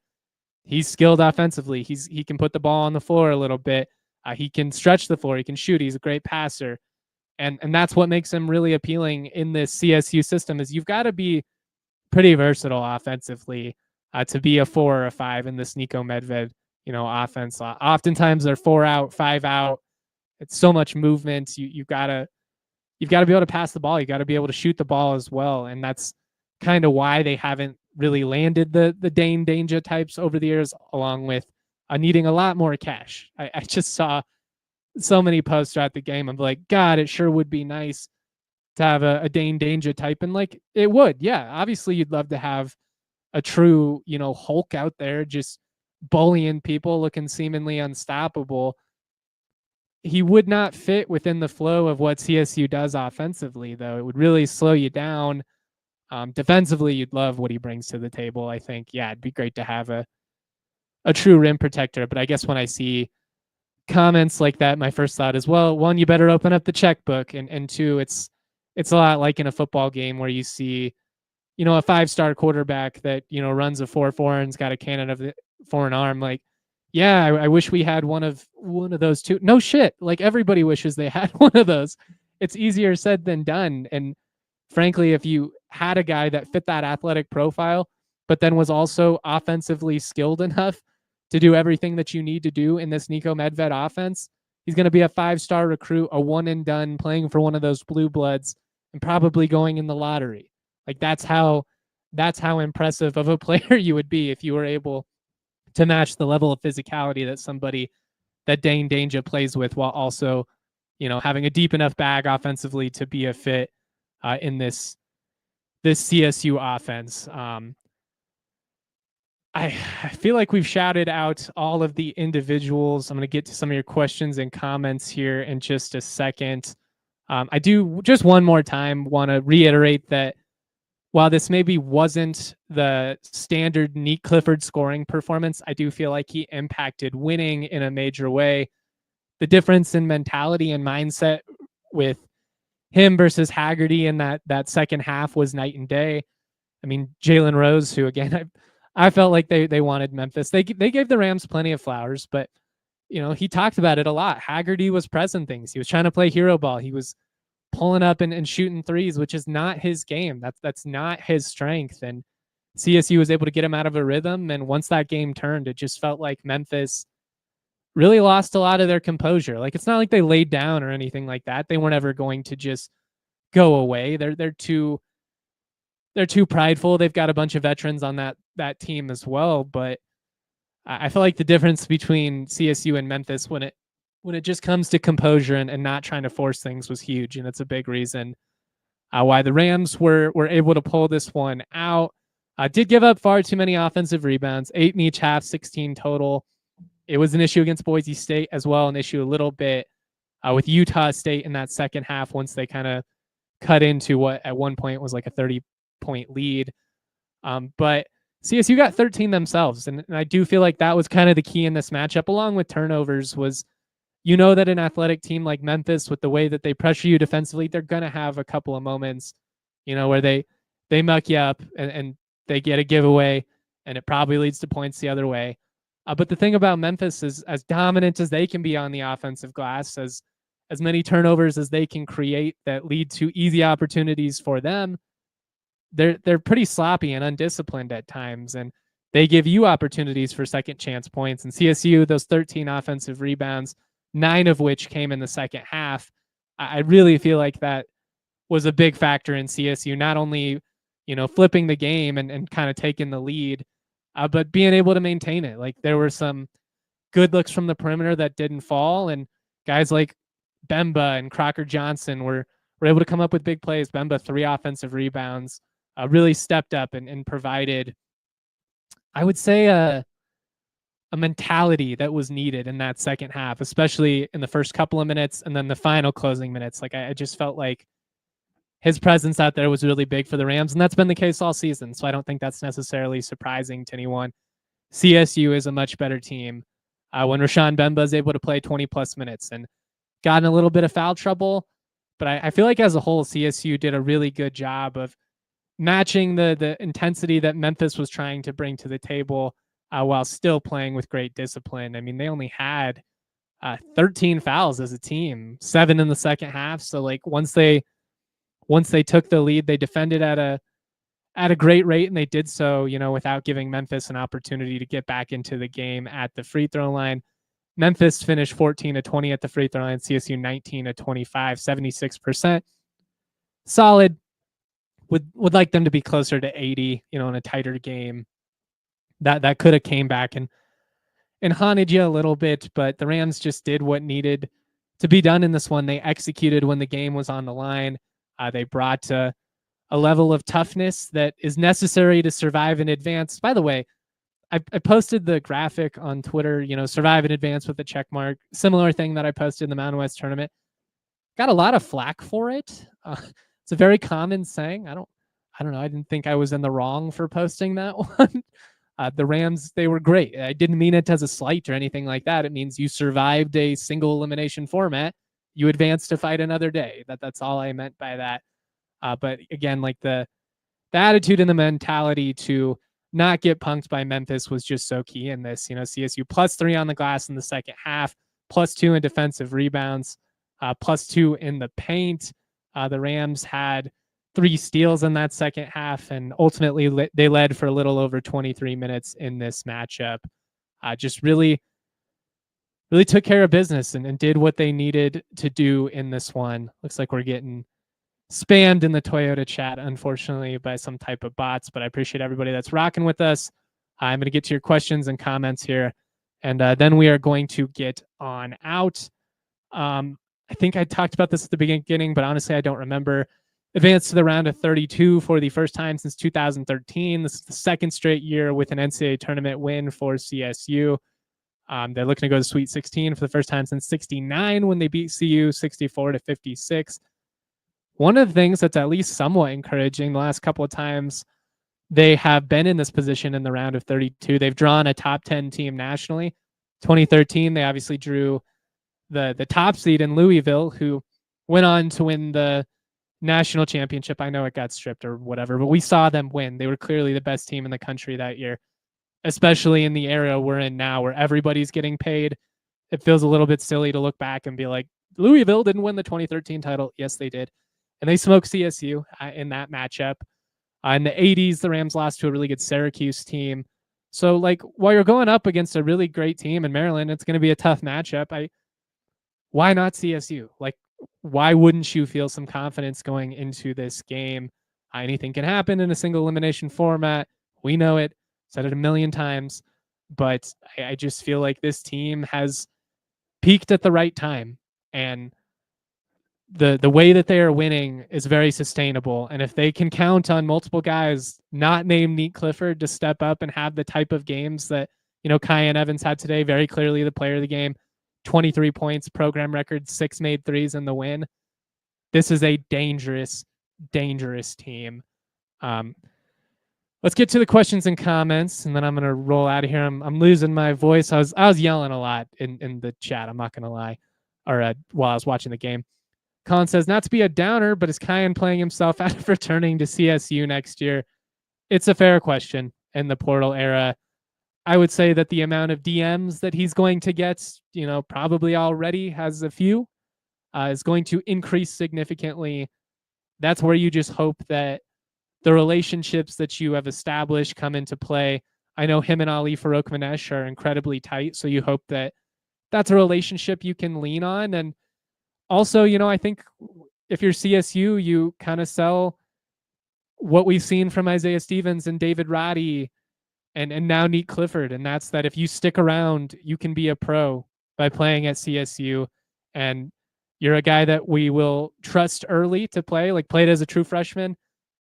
Speaker 1: he's skilled offensively. He can put the ball on the floor a little bit. He can stretch the floor. He can shoot. He's a great passer. And that's what makes him really appealing in this CSU system, is you've got to be pretty versatile offensively to be a 4 or a 5 in this Niko Medved, offense. Oftentimes they're 4 out, 5 out. It's so much movement. You've got to be able to pass the ball. You got to be able to shoot the ball as well. And that's kind of why they haven't really landed the Dane Danger types over the years, along with needing a lot more cash. I just saw so many posts throughout the game. I'm like, God, it sure would be nice to have a Dane Danger type. And like, it would. Yeah, obviously you'd love to have a true, Hulk out there just bullying people, looking seemingly unstoppable. He would not fit within the flow of what CSU does offensively, though. It would really slow you down. Defensively, you'd love what he brings to the table. I think, yeah, it'd be great to have a true rim protector. But I guess when I see comments like that, my first thought is, well, 1, you better open up the checkbook, and 2, it's a lot like in a football game where you see, a 5-star quarterback that, runs a 4.4 and's got a cannon for an arm. Like, yeah, I wish we had one of those too. No shit. Like, everybody wishes they had one of those. It's easier said than done. And frankly, if you had a guy that fit that athletic profile, but then was also offensively skilled enough to do everything that you need to do in this Niko Medved offense, he's going to be a 5-star recruit, a one and done, playing for one of those blue bloods, and probably going in the lottery. Like, that's how impressive of a player you would be if you were able to match the level of physicality that somebody that Dane Danger plays with, while also, having a deep enough bag offensively to be a fit in this CSU offense. I feel like we've shouted out all of the individuals. I'm going to get to some of your questions and comments here in just a second. I do just one more time want to reiterate that while this maybe wasn't the standard Nique Clifford scoring performance, I do feel like he impacted winning in a major way. the difference in mentality and mindset with him versus Haggerty in that second half was night and day. I mean, Jalen Rose, who again, I felt like they wanted Memphis. They gave the Rams plenty of flowers, but he talked about it a lot. Haggerty was pressing things. He was trying to play hero ball. He was pulling up and shooting threes, which is not his game. That's not his strength. And CSU was able to get him out of a rhythm. And once that game turned, it just felt like Memphis really lost a lot of their composure. Like, it's not like they laid down or anything like that. They weren't ever going to just go away. They're too prideful. They've got a bunch of veterans on that team as well. But I feel like the difference between CSU and Memphis when it just comes to composure and not trying to force things was huge. And it's a big reason why the Rams were able to pull this one out. Did give up far too many offensive rebounds, 8 in each half, 16 total. It was an issue against Boise State as well, an issue a little bit with Utah State in that second half once they kind of cut into what at one point was like a 30-point lead. But CSU got 13 themselves, and I do feel like that was kind of the key in this matchup, along with turnovers, was that an athletic team like Memphis, with the way that they pressure you defensively, they're going to have a couple of moments, where they muck you up and they get a giveaway, and it probably leads to points the other way. But the thing about Memphis is, as dominant as they can be on the offensive glass, as many turnovers as they can create that lead to easy opportunities for them, they're pretty sloppy and undisciplined at times, and they give you opportunities for second chance points. And CSU, those 13 offensive rebounds, 9 of which came in the second half, I really feel like that was a big factor in CSU, not only flipping the game and kind of taking the lead, but being able to maintain it. Like, there were some good looks from the perimeter that didn't fall, and guys like Bemba and Crocker-Johnson were able to come up with big plays. Bemba, 3 offensive rebounds, really stepped up and provided, I would say, a mentality that was needed in that second half, especially in the first couple of minutes and then the final closing minutes. Like, I just felt like his presence out there was really big for the Rams, and that's been the case all season. So I don't think that's necessarily surprising to anyone. CSU is a much better team when Rashawn Bemba is able to play 20-plus minutes and got in a little bit of foul trouble. But I feel like as a whole, CSU did a really good job of matching the intensity that Memphis was trying to bring to the table while still playing with great discipline. I mean, they only had 13 fouls as a team, 7 in the second half. So like once they took the lead, they defended at a great rate, and they did so, without giving Memphis an opportunity to get back into the game at the free throw line. Memphis finished 14 of 20 at the free throw line, CSU 19 of 25, 76%. Solid. Would like them to be closer to 80, in a tighter game. That could have came back and haunted you a little bit, but the Rams just did what needed to be done in this one. They executed when the game was on the line. They brought a level of toughness that is necessary to survive in advance. By the way, I posted the graphic on Twitter, survive in advance with a check mark. Similar thing that I posted in the Mountain West tournament. Got a lot of flack for it. It's a very common saying. I don't know. I didn't think I was in the wrong for posting that one. The Rams, they were great. I didn't mean it as a slight or anything like that. It means you survived a single elimination format. You advanced to fight another day. That's all I meant by that. But again, like the attitude and the mentality to not get punked by Memphis was just so key in this. CSU +3 on the glass in the second half, +2 in defensive rebounds, +2 in the paint. The Rams had 3 steals in that second half, and ultimately they led for a little over 23 minutes in this matchup. Just really took care of business and did what they needed to do in this one. Looks like we're getting spammed in the Toyota chat, unfortunately, by some type of bots, but I appreciate everybody that's rocking with us. I'm going to get to your questions and comments here, and then we are going to get on out. I think I talked about this at the beginning, but honestly, I don't remember. Advanced to the round of 32 for the first time since 2013. This is the second straight year with an NCAA tournament win for CSU. They're looking to go to Sweet 16 for the first time since 69 when they beat CU 64-56. One of the things that's at least somewhat encouraging, the last couple of times they have been in this position in the round of 32, they've drawn a top 10 team nationally. 2013, they obviously drew the top seed in Louisville, who went on to win the national championship. I know it got stripped or whatever, but we saw them win. They were clearly the best team in the country that year, especially in the era we're in now where everybody's getting paid. It feels a little bit silly to look back and be like, Louisville didn't win the 2013 title. Yes, they did. And they smoked CSU in that matchup. In the 80s, the Rams lost to a really good Syracuse team. So, like, while you're going up against a really great team in Maryland, it's going to be a tough matchup. Why not CSU? Like, why wouldn't you feel some confidence going into this game? Anything can happen in a single elimination format. We know it. Said it a million times. But I just feel like this team has peaked at the right time. And the way that they are winning is very sustainable. And if they can count on multiple guys not named Nique Clifford to step up and have the type of games that, Kyan Evans had today, very clearly the player of the game, 23 points, program record, 6 made threes in the win. This is a dangerous, dangerous team. Let's get to the questions and comments, and then I'm gonna roll out of here. I'm losing my voice. I was yelling a lot in the chat. I'm not gonna lie, or while I was watching the game. Colin says, not to be a downer, but is Kyan playing himself out of returning to CSU next year? It's a fair question in the portal era. I would say that the amount of DMs that he's going to get, probably already has a few, is going to increase significantly. That's where you just hope that the relationships that you have established come into play. I know him and Ali Farouk-Manesh are incredibly tight, so you hope that that's a relationship you can lean on. And also, I think if you're CSU, you kind of sell what we've seen from Isaiah Stevens and David Roddy and now Nique Clifford. And that's that if you stick around, you can be a pro by playing at CSU. And you're a guy that we will trust early to play, like played as a true freshman.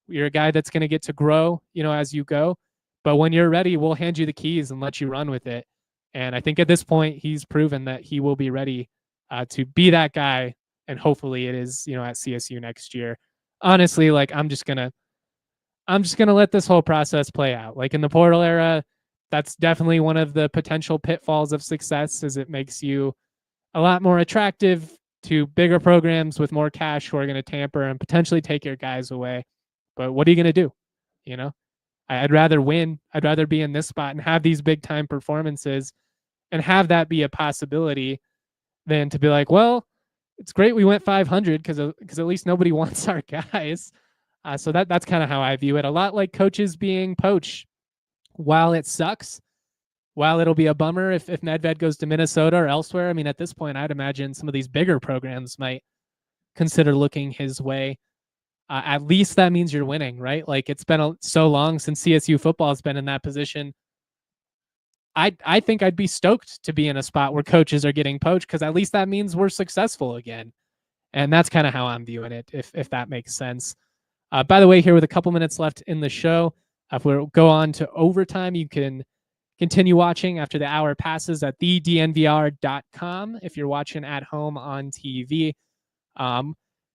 Speaker 1: You're a guy that's going to get to grow, as you go. But when you're ready, we'll hand you the keys and let you run with it. And I think at this point, he's proven that he will be ready to be that guy. And hopefully it is, at CSU next year. Honestly, like I'm just gonna let this whole process play out. Like in the portal era, that's definitely one of the potential pitfalls of success, is it makes you a lot more attractive to bigger programs with more cash who are going to tamper and potentially take your guys away. But what are you going to do? I'd rather win. I'd rather be in this spot and have these big time performances and have that be a possibility than to be like, well, it's great we went 500 because at least nobody wants our guys. So that's kind of how I view it. A lot like coaches being poached. While it sucks, while it'll be a bummer if Medved goes to Minnesota or elsewhere, I mean, at this point, I'd imagine some of these bigger programs might consider looking his way. At least that means you're winning, right? Like it's been so long since CSU football has been in that position. I think I'd be stoked to be in a spot where coaches are getting poached, because at least that means we're successful again. And that's kind of how I'm viewing it, if that makes sense. By the way, here with a couple minutes left in the show, if we go on to overtime, you can continue watching after the hour passes at thednvr.com if you're watching at home on TV. Got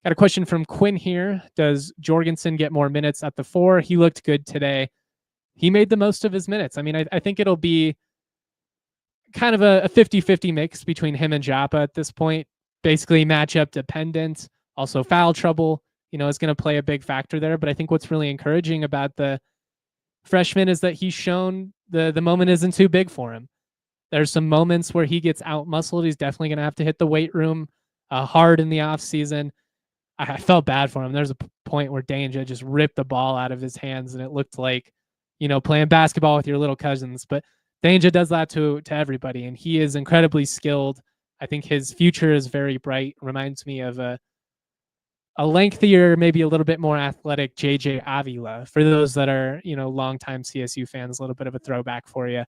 Speaker 1: a question from Quinn here. Does Jorgensen get more minutes at the 4? He looked good today. He made the most of his minutes. I mean, I think it'll be kind of a 50-50 mix between him and Joppa at this point. Basically matchup dependent. Also foul trouble, is going to play a big factor there. But I think what's really encouraging about the freshman is that he's shown the moment isn't too big for him. There's some moments where he gets out-muscled. He's definitely going to have to hit the weight room hard in the offseason. I felt bad for him. There's a point where Danger just ripped the ball out of his hands, and it looked like, playing basketball with your little cousins. But Danger does that to everybody, and he is incredibly skilled. I think his future is very bright. Reminds me of a lengthier, maybe a little bit more athletic JJ Avila. For those that are, longtime CSU fans, a little bit of a throwback for you.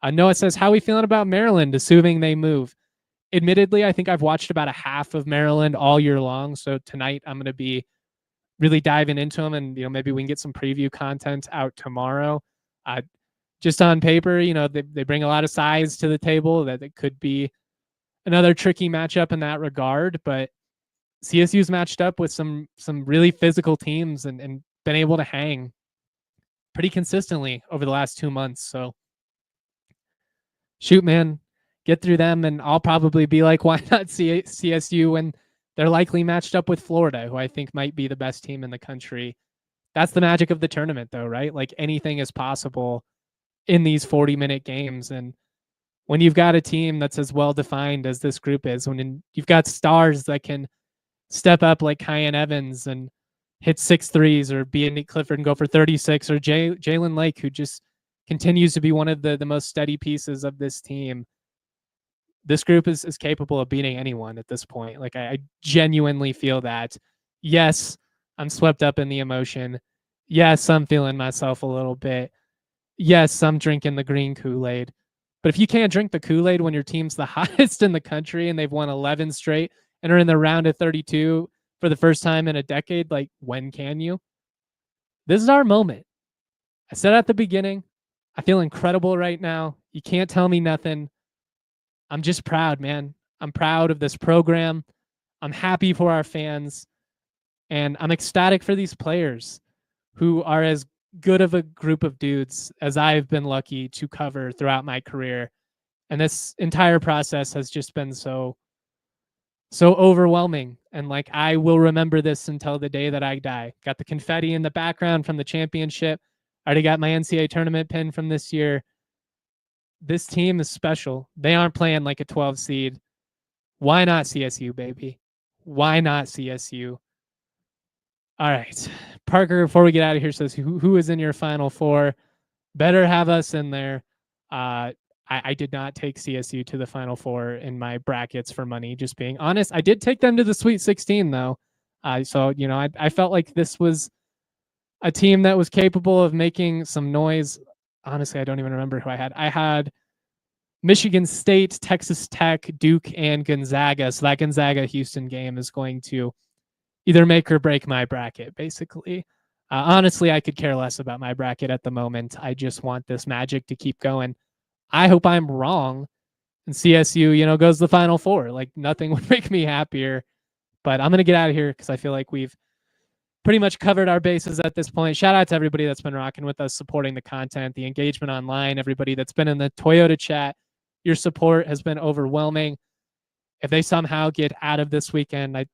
Speaker 1: Noah says, how are we feeling about Maryland, assuming they move? Admittedly, I think I've watched about a half of Maryland all year long. So tonight I'm going to be really diving into them, and, maybe we can get some preview content out tomorrow. Just on paper, they bring a lot of size to the table. That it could be another tricky matchup in that regard, but CSU's matched up with some really physical teams and been able to hang pretty consistently over the last 2 months. So shoot, man, get through them, and I'll probably be like, why not CSU when they're likely matched up with Florida, who I think might be the best team in the country. That's the magic of the tournament, though, right? Like anything is possible in these 40-minute games. And when you've got a team that's as well defined as this group is, when you've got stars that can step up like Kyan Evans and hit 6 threes, or be a Nique Clifford and go for 36, or Jaylen Lake, who just continues to be one of the most steady pieces of this team. This group is capable of beating anyone at this point. Like I genuinely feel that. Yes, I'm swept up in the emotion. Yes, I'm feeling myself a little bit. Yes, I'm drinking the green Kool-Aid. But if you can't drink the Kool-Aid when your team's the hottest in the country and they've won 11 straight and are in the round of 32 for the first time in a decade, like when can you? This is our moment. I said at the beginning, I feel incredible right now. You can't tell me nothing. I'm just proud, man. I'm proud of this program. I'm happy for our fans. And I'm ecstatic for these players who are as good of a group of dudes as I've been lucky to cover throughout my career. And this entire process has just been so overwhelming. And like, I will remember this until the day that I die. Got the confetti in the background from the championship. I already got my NCAA tournament pin from this year. This team is special. They aren't playing like a 12 seed. Why not CSU, baby? Why not CSU? All right. Parker, before we get out of here, says, who is in your Final Four? Better have us in there. I did not take CSU to the Final Four in my brackets for money, just being honest. I did take them to the Sweet 16, though. So, you know, I felt like this was a team that was capable of making some noise. Honestly, I don't even remember who I had. I had Michigan State, Texas Tech, Duke, and Gonzaga. So that Gonzaga-Houston game is going to either make or break my bracket, basically. Honestly, I could care less about my bracket at the moment. I just want this magic to keep going. I hope I'm wrong and CSU, you know, goes to the Final Four. Like, nothing would make me happier. But I'm going to get out of here because I feel like we've pretty much covered our bases at this point. Shout out to everybody that's been rocking with us, supporting the content, the engagement online, everybody that's been in the Toyota chat. Your support has been overwhelming. If they somehow get out of this weekend,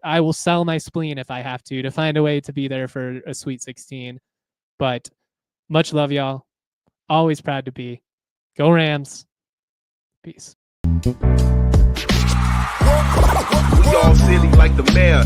Speaker 1: I will sell my spleen if I have to find a way to be there for a Sweet 16. But much love, y'all. Always proud to be. Go Rams. Peace.
Speaker 2: We all silly like the mayor.